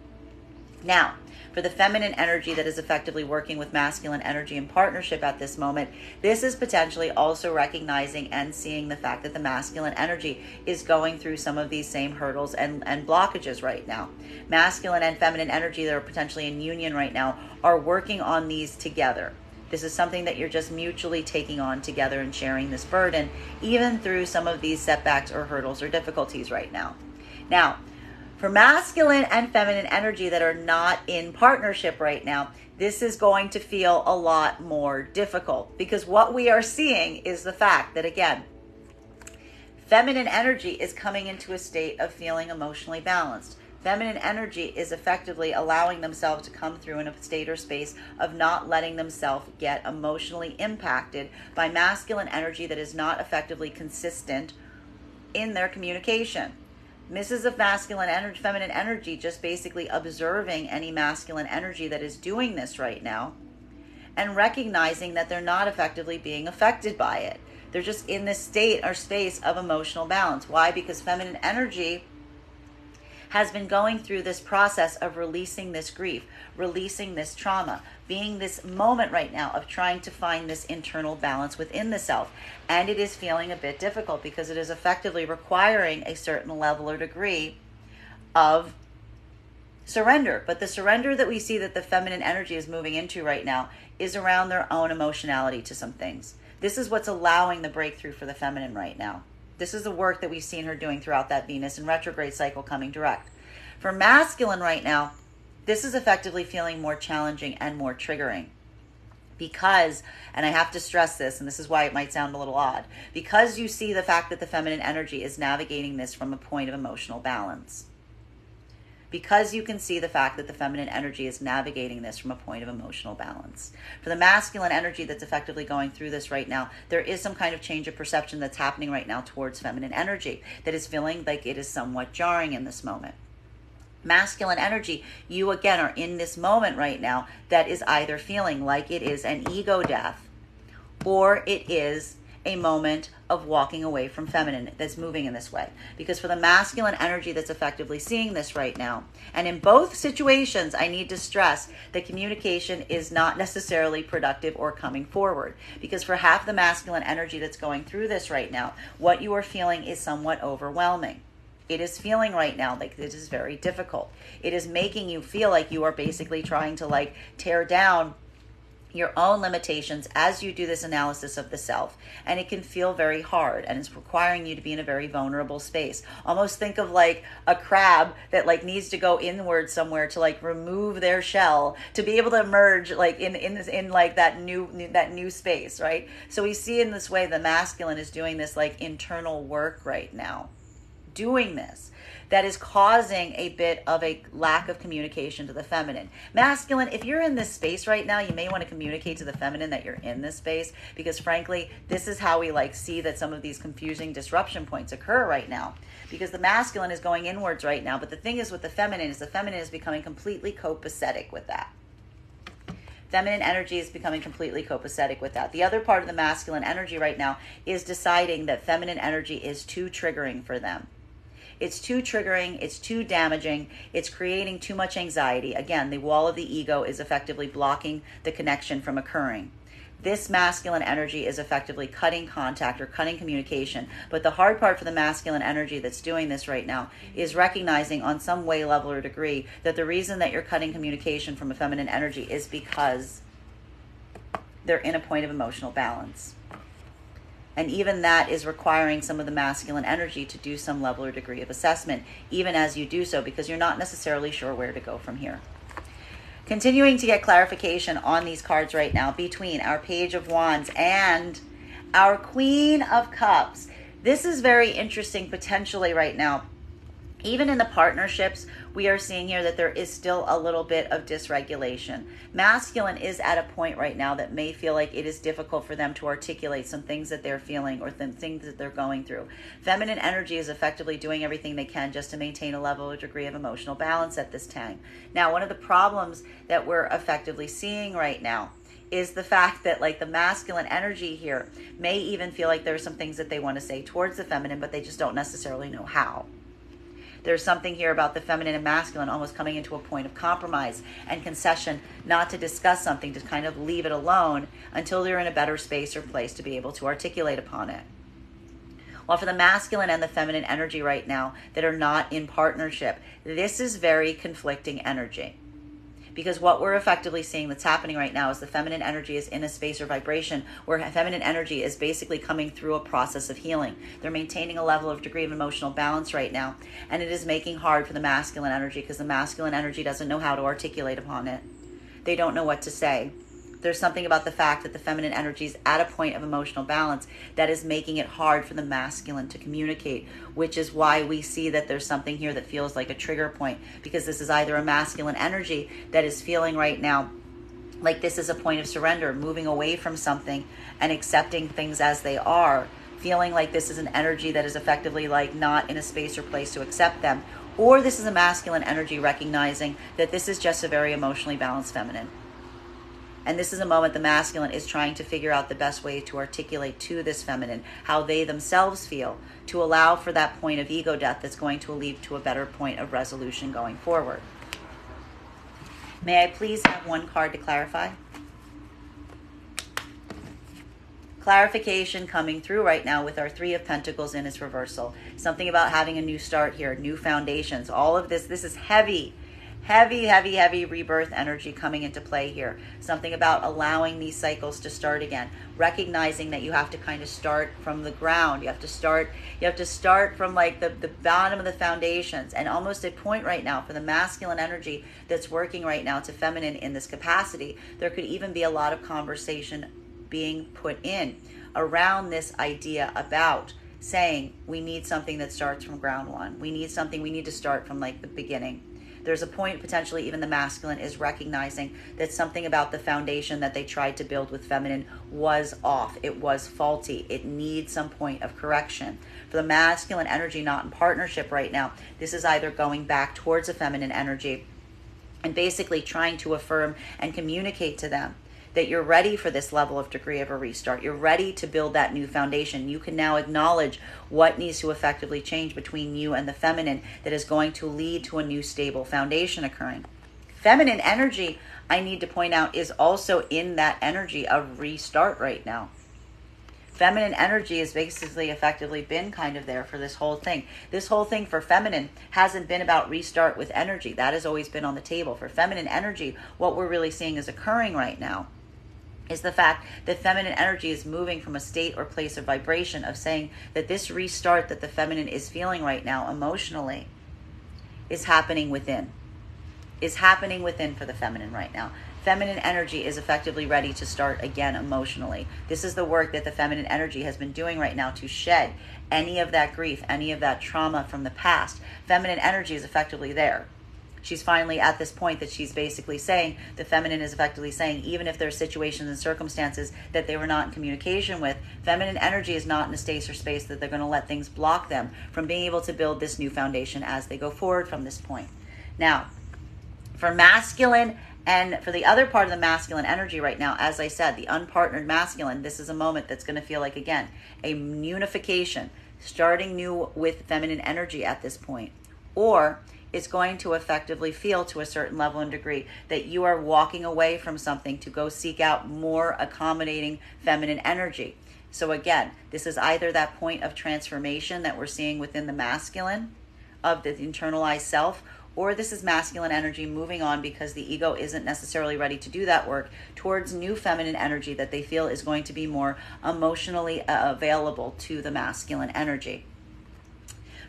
S1: Now, For the feminine energy that is effectively working with masculine energy in partnership at this moment, this is potentially also recognizing and seeing the fact that the masculine energy is going through some of these same hurdles and blockages right now. Masculine and feminine energy that are potentially in union right now are working on these together. This is something that you're just mutually taking on together and sharing this burden, even through some of these setbacks or hurdles or difficulties right now. Now, for masculine and feminine energy that are not in partnership right now, this is going to feel a lot more difficult, because what we are seeing is the fact that, again, feminine energy is coming into a state of feeling emotionally balanced. Feminine energy is effectively allowing themselves to come through in a state or space of not letting themselves get emotionally impacted by masculine energy that is not effectively consistent in their communication. This is of masculine energy, feminine energy, just basically observing any masculine energy that is doing this right now and recognizing that they're not effectively being affected by it. They're just in this state or space of emotional balance. Why? Because feminine energy has been going through this process of releasing this grief, releasing this trauma, being this moment right now of trying to find this internal balance within the self. And it is feeling a bit difficult because it is effectively requiring a certain level or degree of surrender. But the surrender that we see that the feminine energy is moving into right now is around their own emotionality to some things. This is what's allowing the breakthrough for the feminine right now. This is the work that we've seen her doing throughout that Venus in retrograde cycle coming direct. For masculine right now, this is effectively feeling more challenging and more triggering. Because, and I have to stress this, and this is why it might sound a little odd, because you see the fact that the feminine energy is navigating this from a point of emotional balance. Because you can see the fact that the feminine energy is navigating this from a point of emotional balance. For the masculine energy that's effectively going through this right now, there is some kind of change of perception that's happening right now towards feminine energy that is feeling like it is somewhat jarring in this moment. Masculine energy, you again are in this moment right now that is either feeling like it is an ego death, or it is a moment of walking away from feminine that's moving in this way. Because for the masculine energy that's effectively seeing this right now, and in both situations, I need to stress that communication is not necessarily productive or coming forward. Because for half the masculine energy that's going through this right now, what you are feeling is somewhat overwhelming. It is feeling right now like this is very difficult. It is making you feel like you are basically trying to tear down your own limitations as you do this analysis of the self. And it can feel very hard, and it's requiring you to be in a very vulnerable space. Almost think of like a crab that needs to go inward somewhere to remove their shell to be able to emerge in that new space, right? So we see in this way the masculine is doing this internal work right now, doing this, that is causing a bit of a lack of communication to the feminine. Masculine, if you're in this space right now, you may want to communicate to the feminine that you're in this space, because frankly, this is how we see that some of these confusing disruption points occur right now, because the masculine is going inwards right now. But the thing is with the feminine is becoming completely copacetic with that. Feminine energy is becoming completely copacetic with that. The other part of the masculine energy right now is deciding that feminine energy is too triggering for them. It's too triggering, it's too damaging, it's creating too much anxiety. Again, the wall of the ego is effectively blocking the connection from occurring. This masculine energy is effectively cutting contact or cutting communication. But the hard part for the masculine energy that's doing this right now is recognizing on some way, level, or degree that the reason that you're cutting communication from a feminine energy is because they're in a point of emotional balance. And even that is requiring some of the masculine energy to do some level or degree of assessment, even as you do so, because you're not necessarily sure where to go from here. Continuing to get clarification on these cards right now between our Page of Wands and our Queen of Cups. This is very interesting potentially right now. Even in the partnerships, we are seeing here that there is still a little bit of dysregulation. Masculine is at a point right now that may feel like it is difficult for them to articulate some things that they're feeling or things that they're going through. Feminine energy is effectively doing everything they can just to maintain a level or degree of emotional balance at this time. Now, one of the problems that we're effectively seeing right now is the fact that the masculine energy here may even feel like there are some things that they want to say towards the feminine, but they just don't necessarily know how. There's something here about the feminine and masculine almost coming into a point of compromise and concession, not to discuss something, to kind of leave it alone until they're in a better space or place to be able to articulate upon it. While for the masculine and the feminine energy right now that are not in partnership, this is very conflicting energy. Because what we're effectively seeing that's happening right now is the feminine energy is in a space or vibration where feminine energy is basically coming through a process of healing. They're maintaining a level of degree of emotional balance right now, and it is making hard for the masculine energy because the masculine energy doesn't know how to articulate upon it. They don't know what to say. There's something about the fact that the feminine energy is at a point of emotional balance that is making it hard for the masculine to communicate, which is why we see that there's something here that feels like a trigger point, because this is either a masculine energy that is feeling right now like this is a point of surrender, moving away from something and accepting things as they are, feeling like this is an energy that is effectively like not in a space or place to accept them, or this is a masculine energy recognizing that this is just a very emotionally balanced feminine. And this is a moment the masculine is trying to figure out the best way to articulate to this feminine how they themselves feel, to allow for that point of ego death that's going to lead to a better point of resolution going forward. May I please have one card to clarify? Clarification coming through right now with our Three of Pentacles in its reversal. Something about having a new start here, new foundations. All of this is heavy rebirth energy coming into play here. Something about allowing these cycles to start again, recognizing that you have to kind of start from the ground. You have to start from like the bottom of the foundations, and almost a point right now for the masculine energy that's working right now to feminine in this capacity. There could even be a lot of conversation being put in around this idea about saying we need something that starts from ground one. We need to start from like the beginning. There's a point potentially even the masculine is recognizing that something about the foundation that they tried to build with feminine was off. It was faulty. It needs some point of correction. For the masculine energy not in partnership right now, this is either going back towards a feminine energy and basically trying to affirm and communicate to them that you're ready for this level of degree of a restart. You're ready to build that new foundation. You can now acknowledge what needs to effectively change between you and the feminine that is going to lead to a new stable foundation occurring. Feminine energy, I need to point out, is also in that energy of restart right now. Feminine energy has basically effectively been kind of there for this whole thing. This whole thing for feminine hasn't been about restart with energy. That has always been on the table. For feminine energy, what we're really seeing is occurring right now is the fact that feminine energy is moving from a state or place of vibration of saying that this restart that the feminine is feeling right now emotionally is happening within. Is happening within for the feminine right now. Feminine energy is effectively ready to start again emotionally. This is the work that the feminine energy has been doing right now to shed any of that grief, any of that trauma from the past. Feminine energy is effectively there. She's finally at this point that she's basically saying, the feminine is effectively saying, even if there are situations and circumstances that they were not in communication with, feminine energy is not in a state or space that they're going to let things block them from being able to build this new foundation as they go forward from this point. Now, for masculine and for the other part of the masculine energy right now, as I said, the unpartnered masculine, this is a moment that's going to feel like, again, a unification, starting new with feminine energy at this point. Or it's going to effectively feel to a certain level and degree that you are walking away from something to go seek out more accommodating feminine energy. So again, this is either that point of transformation that we're seeing within the masculine of the internalized self, or this is masculine energy moving on because the ego isn't necessarily ready to do that work towards new feminine energy that they feel is going to be more emotionally available to the masculine energy.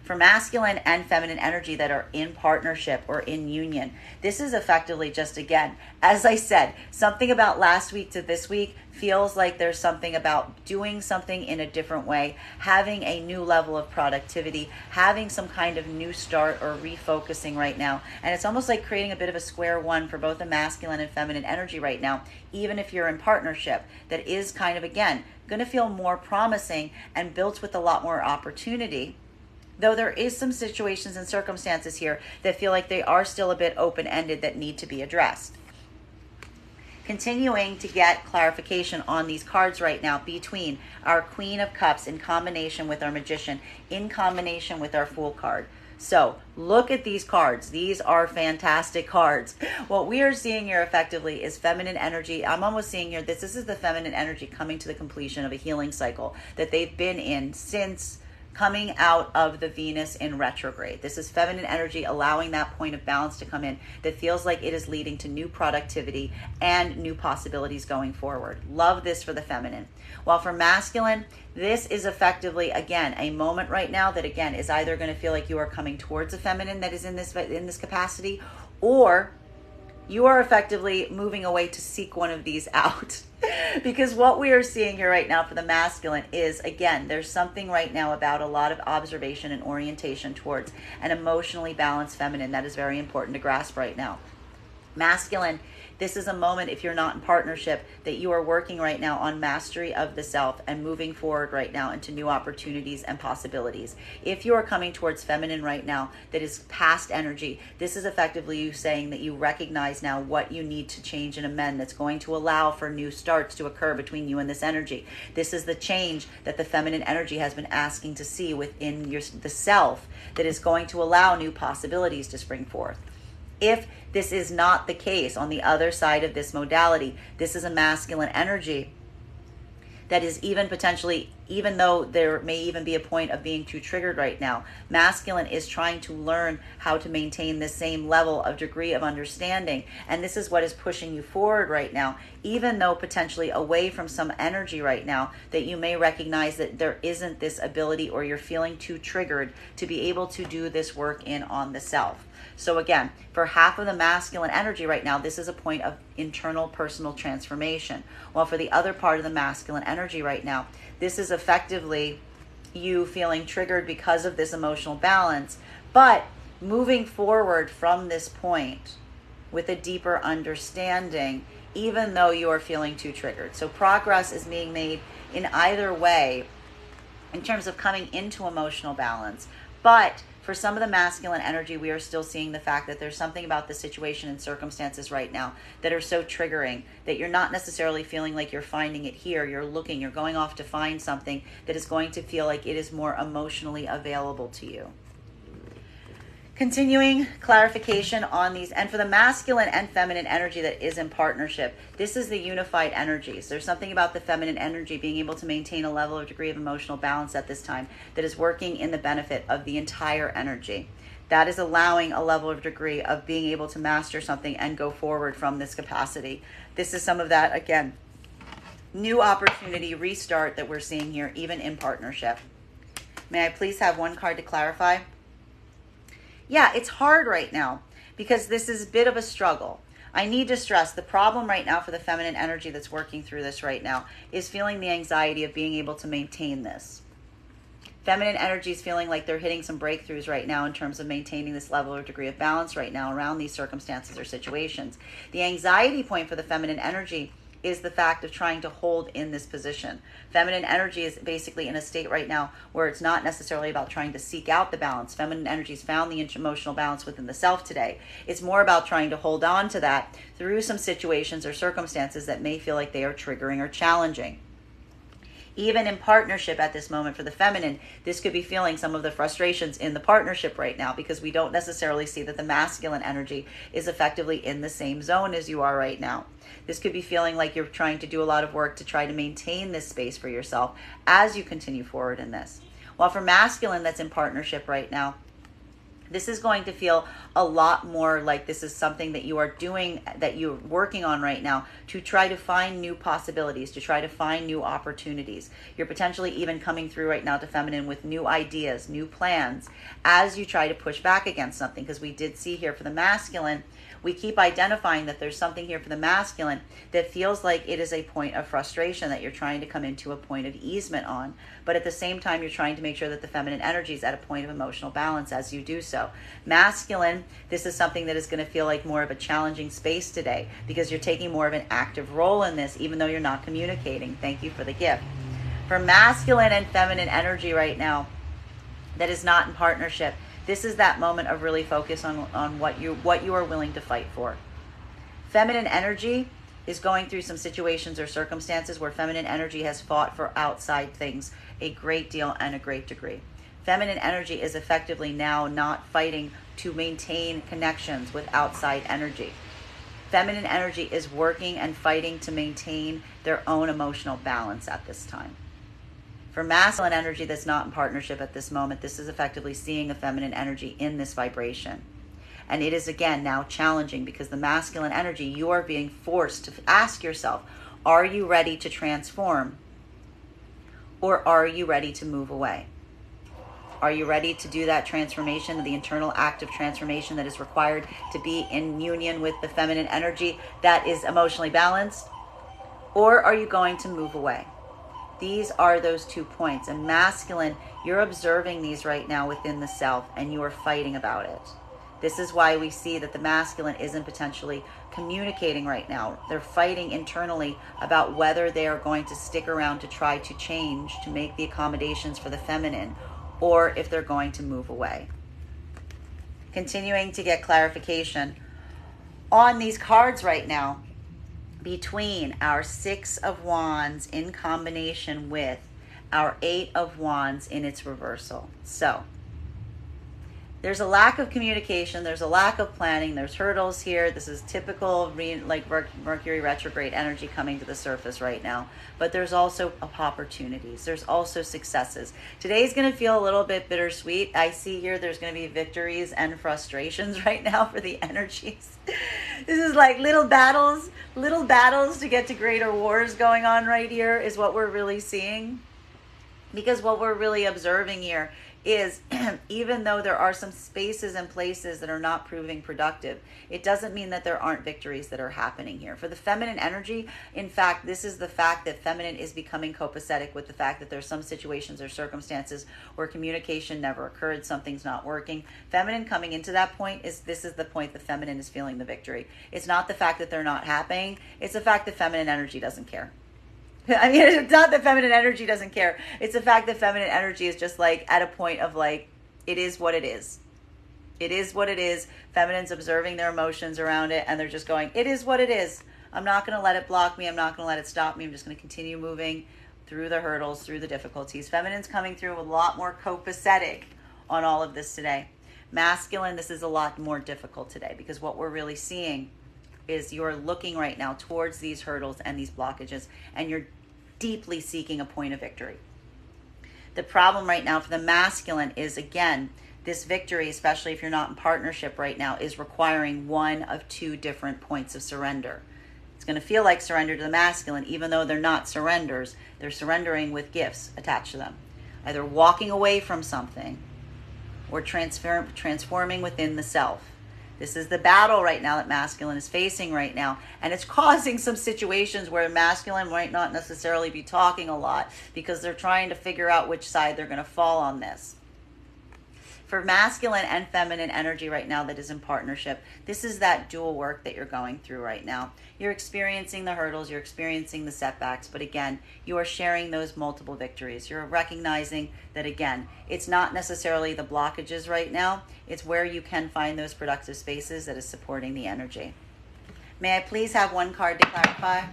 S1: For masculine and feminine energy that are in partnership or in union, this is effectively just, again, as I said, something about last week to this week feels like there's something about doing something in a different way, having a new level of productivity, having some kind of new start or refocusing right now. And it's almost like creating a bit of a square one for both the masculine and feminine energy right now, even if you're in partnership, that is kind of, again, going to feel more promising and built with a lot more opportunity. Though there is some situations and circumstances here that feel like they are still a bit open-ended that need to be addressed. Continuing to get clarification on these cards right now between our Queen of Cups in combination with our Magician, in combination with our Fool card. So look at these cards. These are fantastic cards. What we are seeing here effectively is feminine energy. I'm almost seeing here this is the feminine energy coming to the completion of a healing cycle that they've been in since coming out of the Venus in retrograde. This is feminine energy allowing that point of balance to come in that feels like it is leading to new productivity and new possibilities going forward. Love this for the feminine. While for masculine, this is effectively, again, a moment right now that, again, is either going to feel like you are coming towards a feminine that is in this capacity, or you are effectively moving away to seek one of these out. Because what we are seeing here right now for the masculine is, again, there's something right now about a lot of observation and orientation towards an emotionally balanced feminine that is very important to grasp right now. Masculine, this is a moment, if you're not in partnership, that you are working right now on mastery of the self and moving forward right now into new opportunities and possibilities. If you are coming towards feminine right now, that is past energy, this is effectively you saying that you recognize now what you need to change and amend that's going to allow for new starts to occur between you and this energy. This is the change that the feminine energy has been asking to see within the self that is going to allow new possibilities to spring forth. If this is not the case on the other side of this modality, this is a masculine energy that is even potentially, even though there may even be a point of being too triggered right now, masculine is trying to learn how to maintain the same level of degree of understanding. And this is what is pushing you forward right now, even though potentially away from some energy right now that you may recognize that there isn't this ability or you're feeling too triggered to be able to do this work in on the self. So again, for half of the masculine energy right now, this is a point of internal personal transformation. While for the other part of the masculine energy right now, this is effectively you feeling triggered because of this emotional balance, but moving forward from this point with a deeper understanding, even though you are feeling too triggered. So progress is being made in either way in terms of coming into emotional balance. But for some of the masculine energy, we are still seeing the fact that there's something about the situation and circumstances right now that are so triggering that you're not necessarily feeling like you're finding it here. You're looking, you're going off to find something that is going to feel like it is more emotionally available to you. Continuing clarification on these, and for the masculine and feminine energy that is in partnership, this is the unified energies. There's something about the feminine energy being able to maintain a level of degree of emotional balance at this time that is working in the benefit of the entire energy. That is allowing a level of degree of being able to master something and go forward from this capacity. This is some of that, again, new opportunity, restart that we're seeing here, even in partnership. May I please have one card to clarify? Yeah, it's hard right now because this is a bit of a struggle. I need to stress the problem right now for the feminine energy that's working through this right now is feeling the anxiety of being able to maintain this. Feminine energy is feeling like they're hitting some breakthroughs right now in terms of maintaining this level or degree of balance right now around these circumstances or situations. The anxiety point for the feminine energy is the fact of trying to hold in this position. Feminine energy is basically in a state right now where it's not necessarily about trying to seek out the balance. Feminine energy has found the emotional balance within the self today. It's more about trying to hold on to that through some situations or circumstances that may feel like they are triggering or challenging. Even in partnership at this moment for the feminine, this could be feeling some of the frustrations in the partnership right now because we don't necessarily see that the masculine energy is effectively in the same zone as you are right now. This could be feeling like you're trying to do a lot of work to try to maintain this space for yourself as you continue forward in this. While for masculine that's in partnership right now, this is going to feel a lot more like this is something that you are doing, that you're working on right now to try to find new possibilities, to try to find new opportunities. You're potentially even coming through right now to feminine with new ideas, new plans as you try to push back against something. Because we did see here for the masculine, we keep identifying that there's something here for the masculine that feels like it is a point of frustration that you're trying to come into a point of easement on. But at the same time, you're trying to make sure that the feminine energy is at a point of emotional balance as you do so. Masculine, this is something that is going to feel like more of a challenging space today because you're taking more of an active role in this, even though you're not communicating. Thank you for the gift. For masculine and feminine energy right now that is not in partnership, this is that moment of really focus on what you are willing to fight for. Feminine energy is going through some situations or circumstances where feminine energy has fought for outside things a great deal and a great degree. Feminine energy is effectively now not fighting to maintain connections with outside energy. Feminine energy is working and fighting to maintain their own emotional balance at this time. For masculine energy that's not in partnership at this moment, this is effectively seeing a feminine energy in this vibration. And it is again now challenging because the masculine energy, you are being forced to ask yourself, are you ready to transform? Or are you ready to move away? Are you ready to do that transformation, the internal act of transformation that is required to be in union with the feminine energy that is emotionally balanced? Or are you going to move away? These are those 2 points. And masculine, you're observing these right now within the self and you are fighting about it. This is why we see that the masculine isn't potentially communicating right now. They're fighting internally about whether they are going to stick around to try to change, to make the accommodations for the feminine, or if they're going to move away. Continuing to get clarification on these cards right now between our 6 of Wands in combination with our 8 of Wands in its reversal. So there's a lack of communication, there's a lack of planning, there's hurdles here. This is typical like Mercury retrograde energy coming to the surface right now. But there's also opportunities, there's also successes. Today's going to feel a little bit bittersweet. I see here there's going to be victories and frustrations right now for the energies. This is like little battles to get to greater wars going on right here is what we're really seeing. Because what we're really observing here is even though there are some spaces and places that are not proving productive, it doesn't mean that there aren't victories that are happening here. For the feminine energy, in fact, this is the fact that feminine is becoming copacetic with the fact that there's some situations or circumstances where communication never occurred, something's not working. Feminine coming into that point this is the point the feminine is feeling the victory. It's not the fact that they're not happening, it's the fact that feminine energy doesn't care. I mean, it's not that feminine energy doesn't care. It's the fact that feminine energy is just like at a point of like, it is what it is. It is what it is. Feminine's observing their emotions around it and they're just going, it is what it is. I'm not going to let it block me. I'm not going to let it stop me. I'm just going to continue moving through the hurdles, through the difficulties. Feminine's coming through a lot more copacetic on all of this today. Masculine, this is a lot more difficult today because what we're really seeing is you're looking right now towards these hurdles and these blockages and you're deeply seeking a point of victory. The problem right now for the masculine is, again, this victory, especially if you're not in partnership right now, is requiring one of 2 different points of surrender. It's going to feel like surrender to the masculine, even though they're not surrenders. They're surrendering with gifts attached to them. Either walking away from something or transforming within the self. This is the battle right now that masculine is facing right now. And it's causing some situations where masculine might not necessarily be talking a lot because they're trying to figure out which side they're going to fall on this. For masculine and feminine energy right now that is in partnership, this is that dual work that you're going through right now. You're experiencing the hurdles, you're experiencing the setbacks, but again, you are sharing those multiple victories. You're recognizing that, again, it's not necessarily the blockages right now, it's where you can find those productive spaces that is supporting the energy. May I please have one card to clarify?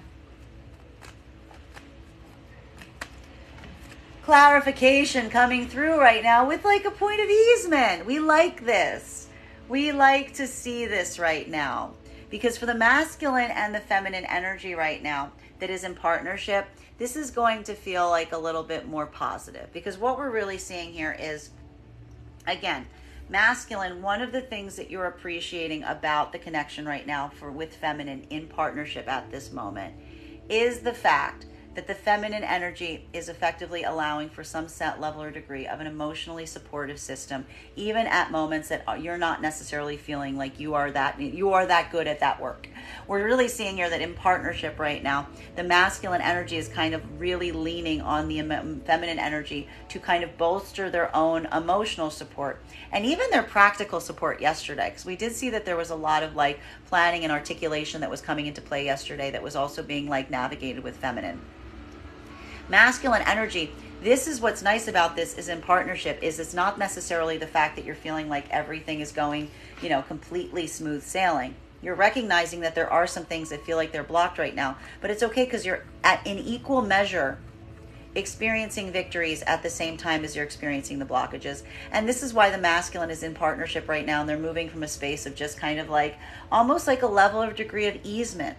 S1: Clarification coming through right now with like a point of easement. We like this. We like to see this right now because for the masculine and the feminine energy right now that is in partnership, this is going to feel like a little bit more positive because what we're really seeing here is, again, masculine, one of the things that you're appreciating about the connection right now with feminine in partnership at this moment is the fact that the feminine energy is effectively allowing for some set level or degree of an emotionally supportive system, even at moments that you're not necessarily feeling like you are that good at that work. We're really seeing here that in partnership right now, the masculine energy is kind of really leaning on the feminine energy to kind of bolster their own emotional support and even their practical support yesterday, because we did see that there was a lot of like planning and articulation that was coming into play yesterday that was also being like navigated with feminine. Masculine energy, this is what's nice about this is in partnership is it's not necessarily the fact that you're feeling like everything is going, completely smooth sailing. You're recognizing that there are some things that feel like they're blocked right now, but it's okay because you're in equal measure experiencing victories at the same time as you're experiencing the blockages. And this is why the masculine is in partnership right now, and they're moving from a space of just kind of like almost like a level of degree of easement.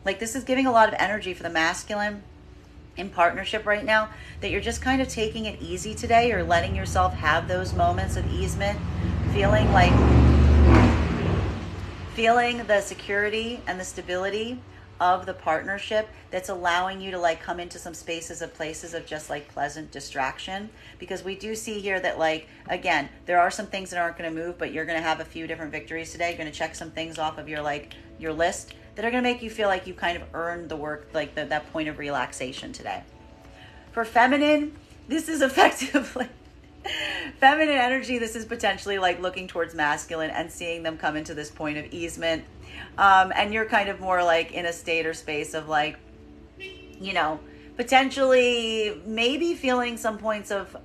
S1: Like this is giving a lot of energy for the masculine in partnership right now, that you're just kind of taking it easy today. You're letting yourself have those moments of easement, feeling the security and the stability of the partnership that's allowing you to like come into some spaces of places of just like pleasant distraction. Because we do see here that like, again, there are some things that aren't going to move, but you're going to have a few different victories today. You're going to check some things off of your your list that are going to make you feel like you kind of earned the work, like that point of relaxation today. For feminine, this is effectively feminine energy. This is potentially like looking towards masculine and seeing them come into this point of easement. And you're kind of more like in a state or space of like, potentially maybe feeling some points of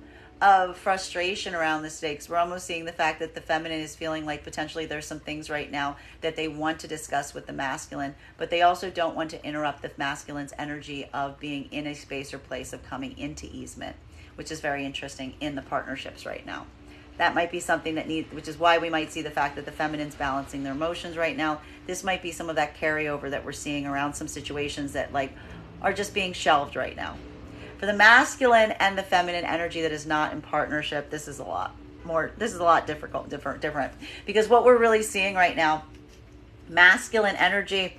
S1: frustration around the stakes. We're almost seeing the fact that the feminine is feeling like potentially there's some things right now that they want to discuss with the masculine, but they also don't want to interrupt the masculine's energy of being in a space or place of coming into easement, which is very interesting in the partnerships right now. That might be something that which is why we might see the fact that the feminine's balancing their emotions right now. This might be some of that carryover that we're seeing around some situations that like are just being shelved right now. For the masculine and the feminine energy that is not in partnership, this is a lot different. Because what we're really seeing right now, masculine energy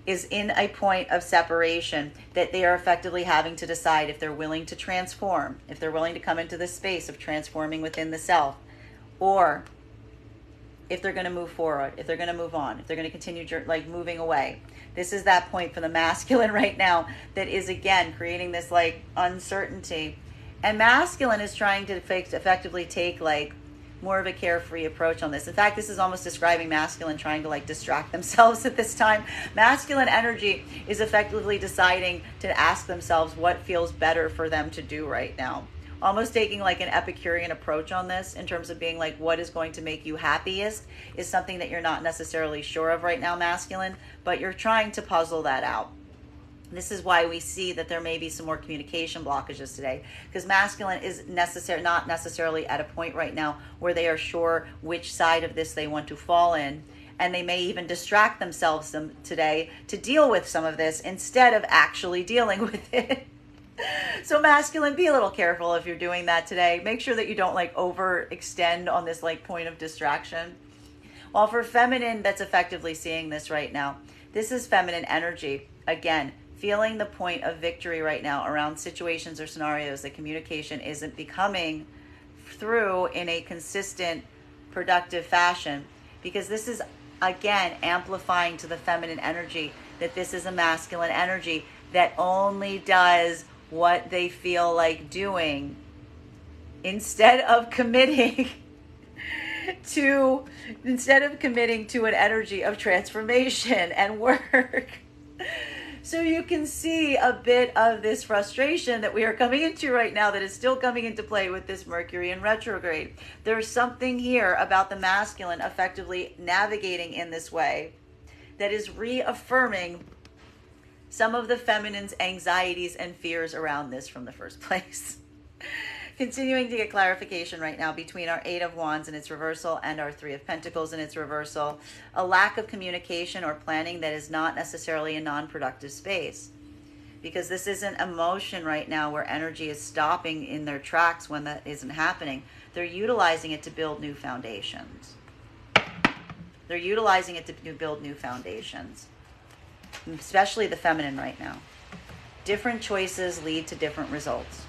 S1: is in a point of separation, that they are effectively having to decide if they're willing to transform, if they're willing to come into this space of transforming within the self, or if they're going to move forward, if they're going to move on, if they're going to continue like moving away. This is that point for the masculine right now that is again creating this like uncertainty. And masculine is trying to effectively take like more of a carefree approach on this. In fact, this is almost describing masculine trying to like distract themselves at this time. Masculine energy is effectively deciding to ask themselves what feels better for them to do right now. Almost taking like an Epicurean approach on this in terms of being like, what is going to make you happiest is something that you're not necessarily sure of right now, masculine, but you're trying to puzzle that out. This is why we see that there may be some more communication blockages today, because masculine is not necessarily at a point right now where they are sure which side of this they want to fall in. And they may even distract themselves today to deal with some of this instead of actually dealing with it. So masculine, be a little careful if you're doing that today. Make sure that you don't like overextend on this like point of distraction. While for feminine, that's effectively seeing this right now. This is feminine energy. Again, feeling the point of victory right now around situations or scenarios that communication isn't becoming through in a consistent, productive fashion. Because this is, again, amplifying to the feminine energy that this is a masculine energy that only does what they feel like doing instead of committing to an energy of transformation and work. So you can see a bit of this frustration that we are coming into right now that is still coming into play with this Mercury in retrograde. There's something here about the masculine effectively navigating in this way that is reaffirming some of the feminine's anxieties and fears around this from the first place. Continuing to get clarification right now between our Eight of Wands in its reversal and our Three of Pentacles in its reversal. A lack of communication or planning that is not necessarily a non-productive space. Because this isn't emotion right now where energy is stopping in their tracks when that isn't happening. They're utilizing it to build new foundations. They're utilizing it to build new foundations. Especially the feminine right now. Different choices lead to different results.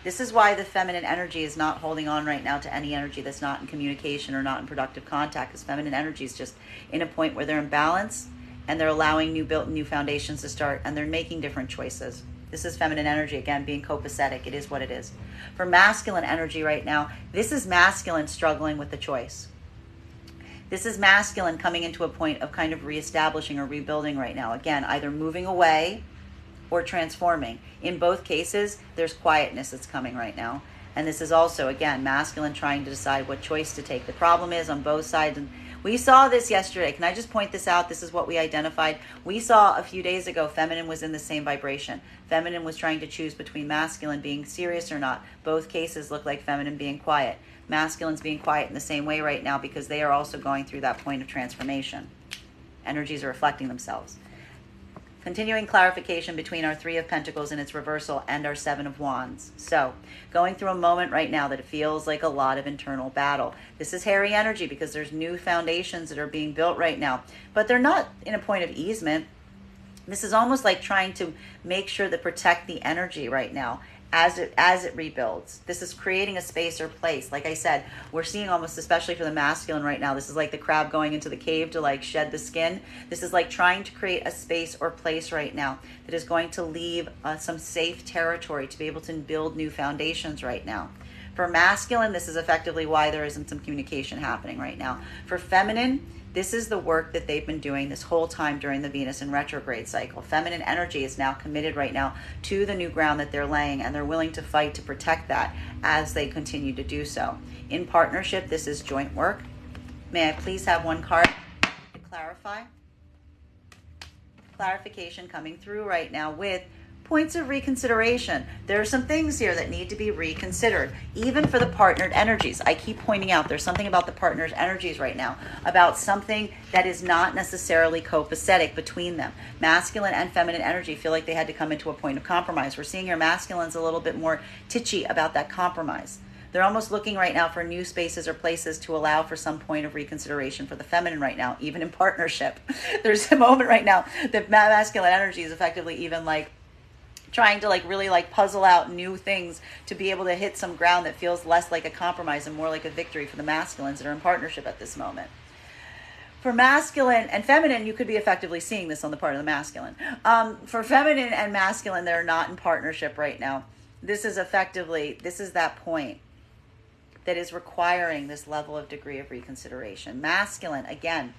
S1: This is why the feminine energy is not holding on right now to any energy that's not in communication or not in productive contact, because feminine energy is just in a point where they're in balance and they're allowing new foundations to start, and they're making different choices. This is feminine energy, again, being copacetic. It is what it is. For masculine energy right now, this is masculine struggling with the choice. This is masculine coming into a point of kind of reestablishing or rebuilding right now. Again, either moving away or transforming. In both cases, there's quietness that's coming right now. And this is also, again, masculine trying to decide what choice to take. The problem is on both sides, and We saw this yesterday. Can I just point this out? This is what we identified. We saw a few days ago, feminine was in the same vibration. Feminine was trying to choose between masculine being serious or not. Both cases look like feminine being quiet. Masculine's being quiet in the same way right now because they are also going through that point of transformation. Energies are reflecting themselves. Continuing clarification between our Three of Pentacles in its reversal and our Seven of Wands. So, going through a moment right now that it feels like a lot of internal battle. This is hairy energy because there's new foundations that are being built right now, but they're not in a point of easement. This is almost like trying to make sure to protect the energy right now as it rebuilds. This is creating a space or place. Like I said, we're seeing almost, especially for the masculine right now, this is like the crab going into the cave to like shed the skin. This is like trying to create a space or place right now that is going to leave some safe territory to be able to build new foundations right now. For masculine, this is effectively why there isn't some communication happening right now. For feminine, this is the work that they've been doing this whole time during the Venus in retrograde cycle. Feminine energy is now committed right now to the new ground that they're laying, and they're willing to fight to protect that as they continue to do so. In partnership, this is joint work. May I please have one card to clarify? Clarification coming through right now with points of reconsideration. There are some things here that need to be reconsidered, even for the partnered energies. I keep pointing out there's something about the partnered energies right now, about something that is not necessarily copacetic between them. Masculine and feminine energy feel like they had to come into a point of compromise. We're seeing your masculines a little bit more titchy about that compromise. They're almost looking right now for new spaces or places to allow for some point of reconsideration for the feminine right now, even in partnership. There's a moment right now that masculine energy is effectively even like trying to like really like puzzle out new things to be able to hit some ground that feels less like a compromise and more like a victory for the masculines that are in partnership at this moment. For masculine and feminine, you could be effectively seeing this on the part of the masculine. For feminine and masculine, they're not in partnership right now. This is effectively, this is that point that is requiring this level of degree of reconsideration. Masculine, again,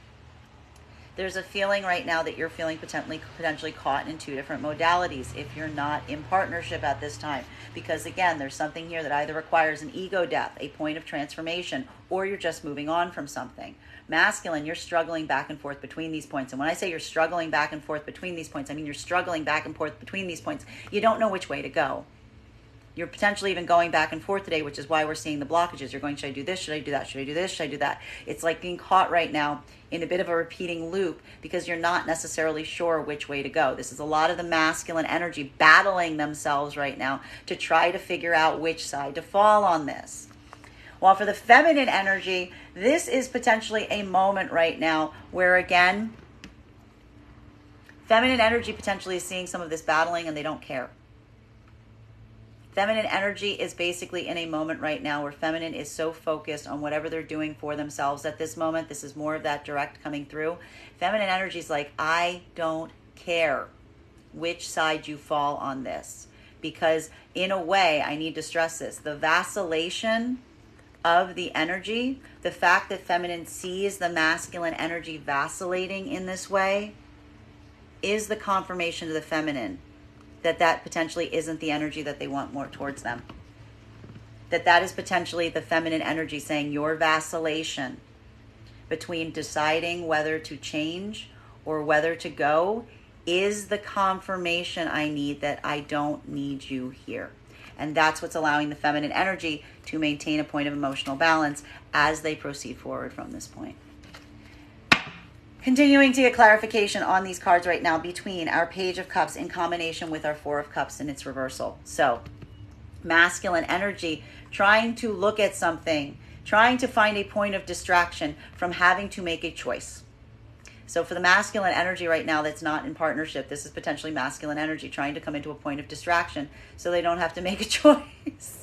S1: there's a feeling right now that you're feeling potentially caught in two different modalities if you're not in partnership at this time. Because again, there's something here that either requires an ego death, a point of transformation, or you're just moving on from something. Masculine, you're struggling back and forth between these points. And when I say you're struggling back and forth between these points, I mean you're struggling back and forth between these points. You don't know which way to go. You're potentially even going back and forth today, which is why we're seeing the blockages. You're going, should I do this? Should I do that? Should I do this? Should I do that? It's like being caught right now in a bit of a repeating loop because you're not necessarily sure which way to go. This is a lot of the masculine energy battling themselves right now to try to figure out which side to fall on this. While for the feminine energy, this is potentially a moment right now where, again, feminine energy potentially is seeing some of this battling and they don't care. Feminine energy is basically in a moment right now where feminine is so focused on whatever they're doing for themselves at this moment. This is more of that direct coming through. Feminine energy is like, I don't care which side you fall on this. Because in a way, I need to stress this, the vacillation of the energy, the fact that feminine sees the masculine energy vacillating in this way is the confirmation to the feminine that potentially isn't the energy that they want more towards them. That is potentially the feminine energy saying your vacillation between deciding whether to change or whether to go is the confirmation I need that I don't need you here. And that's what's allowing the feminine energy to maintain a point of emotional balance as they proceed forward from this point. Continuing to get clarification on these cards right now between our Page of Cups in combination with our Four of Cups in its reversal. So, masculine energy trying to look at something, trying to find a point of distraction from having to make a choice. So for the masculine energy right now that's not in partnership, this is potentially masculine energy trying to come into a point of distraction so they don't have to make a choice.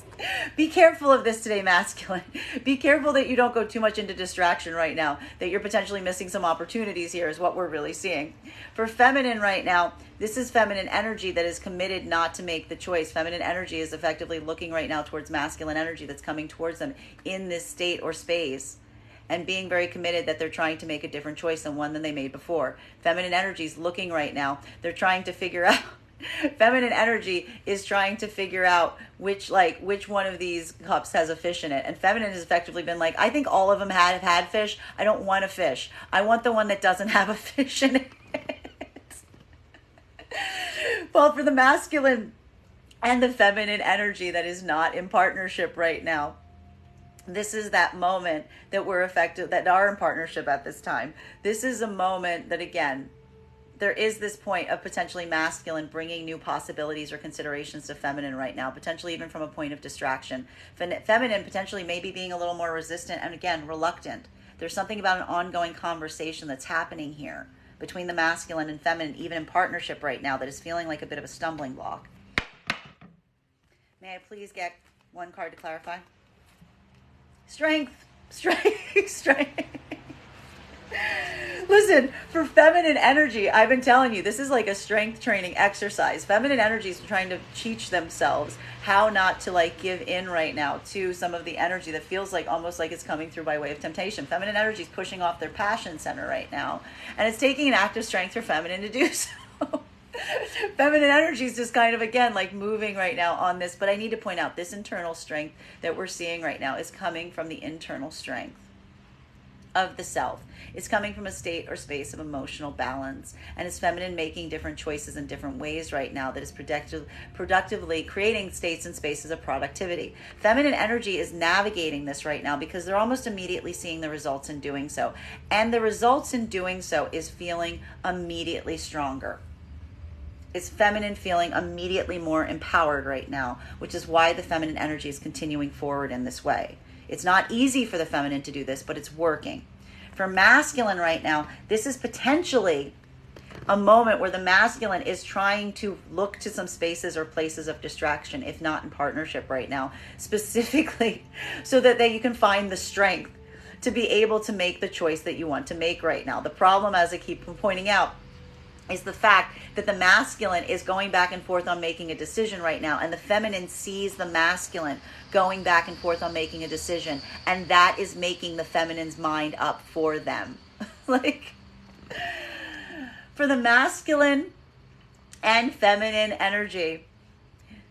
S1: Be careful of this today, masculine. Be careful that you don't go too much into distraction right now, that you're potentially missing some opportunities here is what we're really seeing. For feminine right now, this is feminine energy that is committed not to make the choice. Feminine energy is effectively looking right now towards masculine energy that's coming towards them in this state or space and being very committed that they're trying to make a different choice than one than they made before. Feminine energy is looking right now. They're trying to figure out Feminine energy is trying to figure out which one of these cups has a fish in it. And feminine has effectively been like, I think all of them have had fish. I don't want a fish. I want the one that doesn't have a fish in it. Well, for the masculine and the feminine energy that is not in partnership right now, this is that moment that we're effective, that are in partnership at this time. This is a moment that, again, there is this point of potentially masculine bringing new possibilities or considerations to feminine right now, potentially even from a point of distraction. Feminine potentially maybe being a little more resistant and, again, reluctant. There's something about an ongoing conversation that's happening here between the masculine and feminine, even in partnership right now, that is feeling like a bit of a stumbling block. May I please get one card to clarify? Strength. Listen, for feminine energy, I've been telling you, this is like a strength training exercise. Feminine energy is trying to teach themselves how not to give in right now to some of the energy that feels like almost like it's coming through by way of temptation. Feminine energy is pushing off their passion center right now, and it's taking an act of strength for feminine to do so. Feminine energy is just kind of, again, moving right now on this. But I need to point out, this internal strength that we're seeing right now is coming from the internal strength of the self. It's coming from a state or space of emotional balance. And it's feminine making different choices in different ways right now that is productively creating states and spaces of productivity. Feminine energy is navigating this right now because they're almost immediately seeing the results in doing so. And the results in doing so is feeling immediately stronger. It's feminine feeling immediately more empowered right now, which is why the feminine energy is continuing forward in this way. It's not easy for the feminine to do this, but it's working. For masculine right now, this is potentially a moment where the masculine is trying to look to some spaces or places of distraction, if not in partnership right now, specifically so that you can find the strength to be able to make the choice that you want to make right now. The problem, as I keep pointing out, is the fact that the masculine is going back and forth on making a decision right now, and the feminine sees the masculine going back and forth on making a decision, and that is making the feminine's mind up for them. For the masculine and feminine energy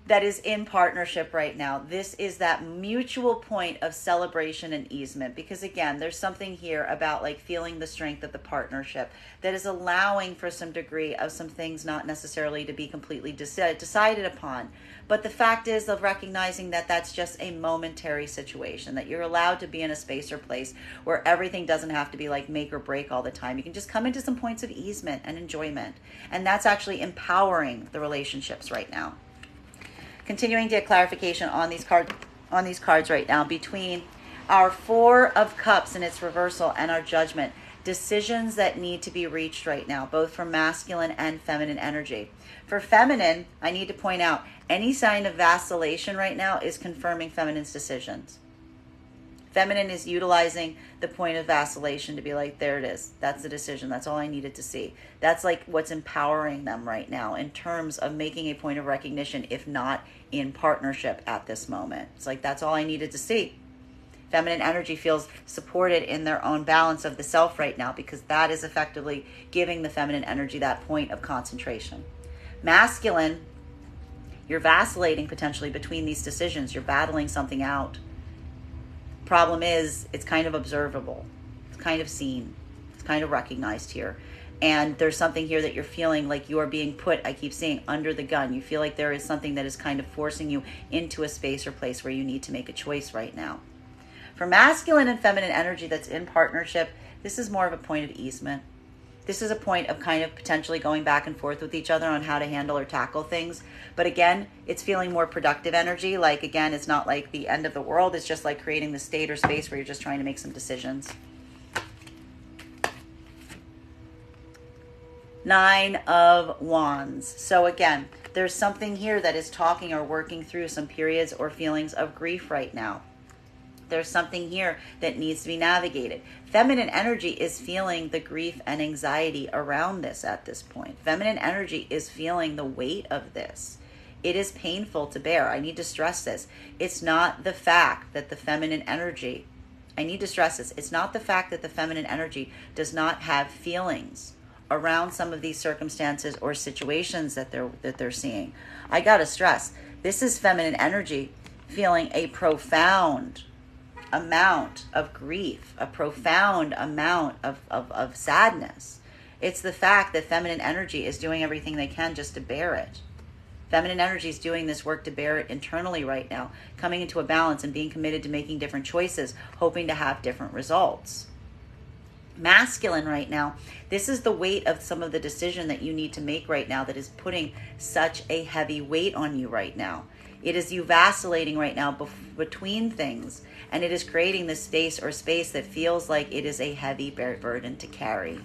S1: that is in partnership right now, this is that mutual point of celebration and easement, because again, there's something here about feeling the strength of the partnership that is allowing for some degree of some things not necessarily to be completely decided upon. But the fact is of recognizing that that's just a momentary situation, that you're allowed to be in a space or place where everything doesn't have to be make or break all the time. You can just come into some points of easement and enjoyment, and that's actually empowering the relationships right now. Continuing to get clarification on these cards right now, between our Four of Cups in its reversal and our Judgment, decisions that need to be reached right now, both for masculine and feminine energy. For feminine, I need to point out, any sign of vacillation right now is confirming feminine's decisions. Feminine is utilizing the point of vacillation to be there it is. That's the decision. That's all I needed to see. That's what's empowering them right now in terms of making a point of recognition, if not in partnership at this moment. It's that's all I needed to see. Feminine energy feels supported in their own balance of the self right now, because that is effectively giving the feminine energy that point of concentration. Masculine, you're vacillating potentially between these decisions. You're battling something out. Problem is, it's kind of observable. It's kind of seen. It's kind of recognized here. And there's something here that you're feeling you are being put, I keep saying, under the gun. You feel like there is something that is kind of forcing you into a space or place where you need to make a choice right now. For masculine and feminine energy that's in partnership, this is more of a point of easement. This is a point of kind of potentially going back and forth with each other on how to handle or tackle things. But again, it's feeling more productive energy. Again, it's not the end of the world. It's just creating the state or space where you're just trying to make some decisions. Nine of Wands. So again, there's something here that is talking or working through some periods or feelings of grief right now. There's something here that needs to be navigated. Feminine energy is feeling the grief and anxiety around this at this point. Feminine energy is feeling the weight of this. It is painful to bear. I need to stress this. It's not the fact that the feminine energy, I need to stress this. It's not the fact that the feminine energy does not have feelings around some of these circumstances or situations that they're seeing. I gotta stress, this is feminine energy feeling a profound amount of grief, a profound amount of sadness. It's the fact that feminine energy is doing everything they can just to bear it. Feminine energy is doing this work to bear it internally right now, coming into a balance and being committed to making different choices, hoping to have different results. Masculine right now, this is the weight of some of the decision that you need to make right now that is putting such a heavy weight on you right now. It is you vacillating right now between things, and it is creating this space that feels like it is a heavy burden to carry.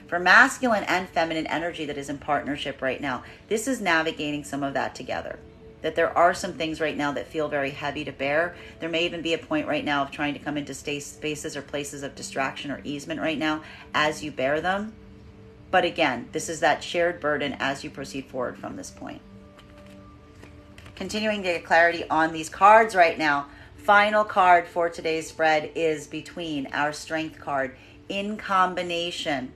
S1: For masculine and feminine energy that is in partnership right now, this is navigating some of that together. That there are some things right now that feel very heavy to bear. There may even be a point right now of trying to come into spaces or places of distraction or easement right now as you bear them. But again, this is that shared burden as you proceed forward from this point. Continuing to get clarity on these cards right now. Final card for today's spread is between our Strength card in combination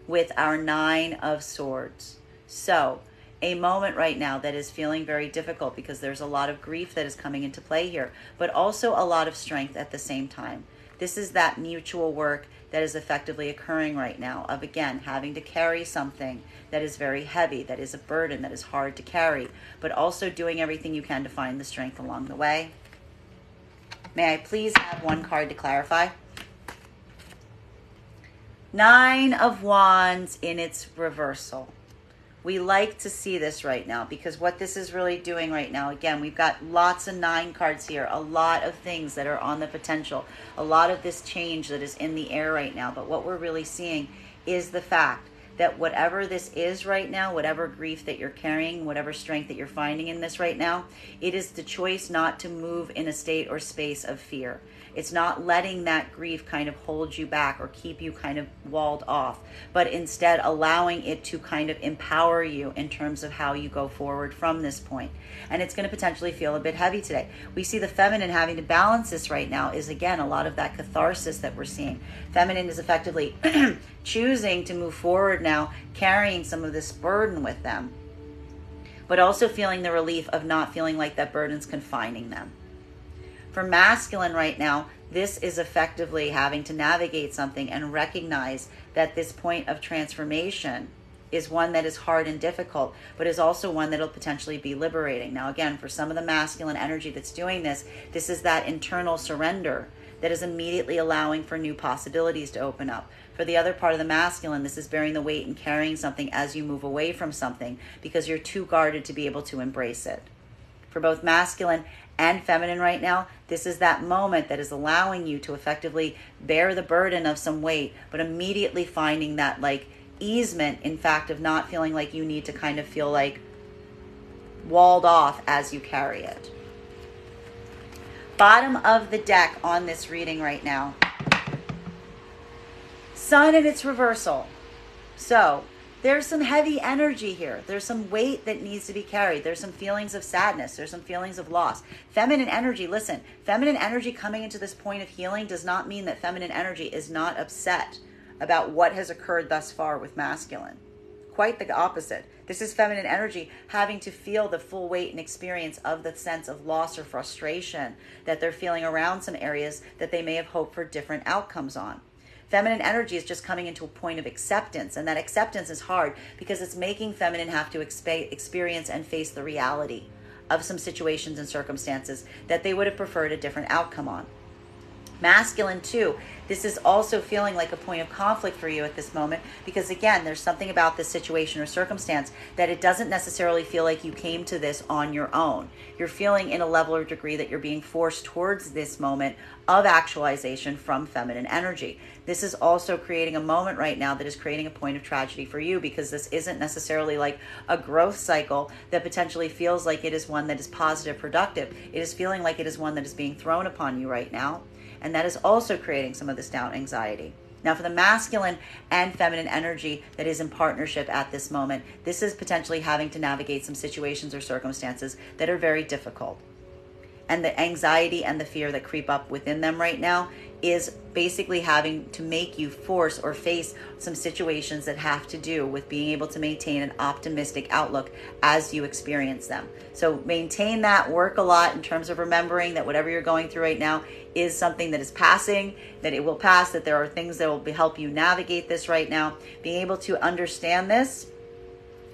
S1: with our 9 of Swords. So a moment right now that is feeling very difficult because there's a lot of grief that is coming into play here, but also a lot of strength at the same time. This is that mutual work that is effectively occurring right now of, again, having to carry something that is very heavy, that is a burden, that is hard to carry, but also doing everything you can to find the strength along the way. May I please have one card to clarify? 9 of Wands in its reversal. We like to see this right now because what this is really doing right now, again, we've got lots of 9 cards here, a lot of things that are on the potential, a lot of this change that is in the air right now. But what we're really seeing is the fact that whatever this is right now, whatever grief that you're carrying, whatever strength that you're finding in this right now, it is the choice not to move in a state or space of fear. It's not letting that grief kind of hold you back or keep you kind of walled off, but instead allowing it to kind of empower you in terms of how you go forward from this point. And it's going to potentially feel a bit heavy today. We see the feminine having to balance this right now is, again, a lot of that catharsis that we're seeing. Feminine is effectively choosing to move forward now, carrying some of this burden with them, but also feeling the relief of not feeling like that burden's confining them. For masculine right now, this is effectively having to navigate something and recognize that this point of transformation is one that is hard and difficult, but is also one that will potentially be liberating. Now, again, for some of the masculine energy that's doing this, this is that internal surrender that is immediately allowing for new possibilities to open up. For the other part of the masculine, this is bearing the weight and carrying something as you move away from something because you're too guarded to be able to embrace it. For both masculine and feminine right now, this is that moment that is allowing you to effectively bear the burden of some weight, but immediately finding that like easement, in fact, of not feeling like you need to kind of feel like walled off as you carry it. Bottom of the deck on this reading right now. Sun in its reversal. So there's some heavy energy here. There's some weight that needs to be carried. There's some feelings of sadness. There's some feelings of loss. Feminine energy, listen, feminine energy coming into this point of healing does not mean that feminine energy is not upset about what has occurred thus far with masculine. Quite the opposite. This is feminine energy having to feel the full weight and experience of the sense of loss or frustration that they're feeling around some areas that they may have hoped for different outcomes on. Feminine energy is just coming into a point of acceptance, and that acceptance is hard because it's making feminine have to experience and face the reality of some situations and circumstances that they would have preferred a different outcome on. Masculine too, this is also feeling like a point of conflict for you at this moment because, again, there's something about this situation or circumstance that it doesn't necessarily feel like you came to this on your own. You're feeling in a level or degree that you're being forced towards this moment of actualization from feminine energy. This is also creating a moment right now that is creating a point of tragedy for you because this isn't necessarily like a growth cycle that potentially feels like it is one that is positive, productive. It is feeling like it is one that is being thrown upon you right now. And that is also creating some of this doubt, anxiety. Now, for the masculine and feminine energy that is in partnership at this moment, this is potentially having to navigate some situations or circumstances that are very difficult. And the anxiety and the fear that creep up within them right now is basically having to make you force or face some situations that have to do with being able to maintain an optimistic outlook as you experience them. So maintain that, work a lot in terms of remembering that whatever you're going through right now is something that is passing, that it will pass, that there are things that will help you navigate this right now. Being able to understand this,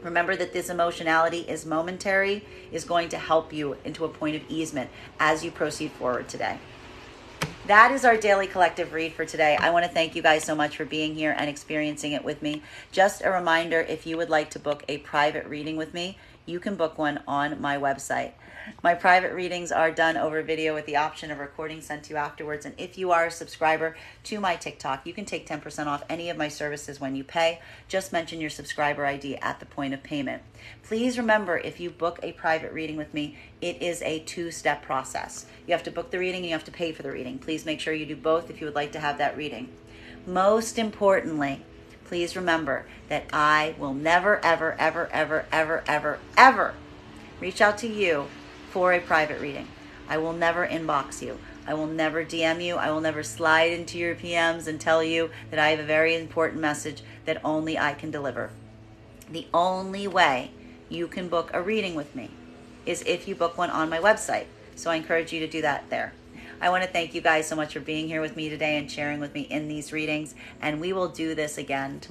S1: remember that this emotionality is momentary, is going to help you into a point of easement as you proceed forward today. That is our daily collective read for today. I want to thank you guys so much for being here and experiencing it with me. Just a reminder, if you would like to book a private reading with me, you can book one on my website. My private readings are done over video with the option of recording sent to you afterwards. And if you are a subscriber to my TikTok, you can take 10% off any of my services when you pay. Just mention your subscriber ID at the point of payment. Please remember, if you book a private reading with me, it is a two-step process. You have to book the reading and you have to pay for the reading. Please make sure you do both if you would like to have that reading. Most importantly, please remember that I will never, ever, ever, ever, ever, ever, ever reach out to you for a private reading. I will never inbox you. I will never DM you. I will never slide into your PMs and tell you that I have a very important message that only I can deliver. The only way you can book a reading with me is if you book one on my website. So I encourage you to do that there. I want to thank you guys so much for being here with me today and sharing with me in these readings. And we will do this again tomorrow.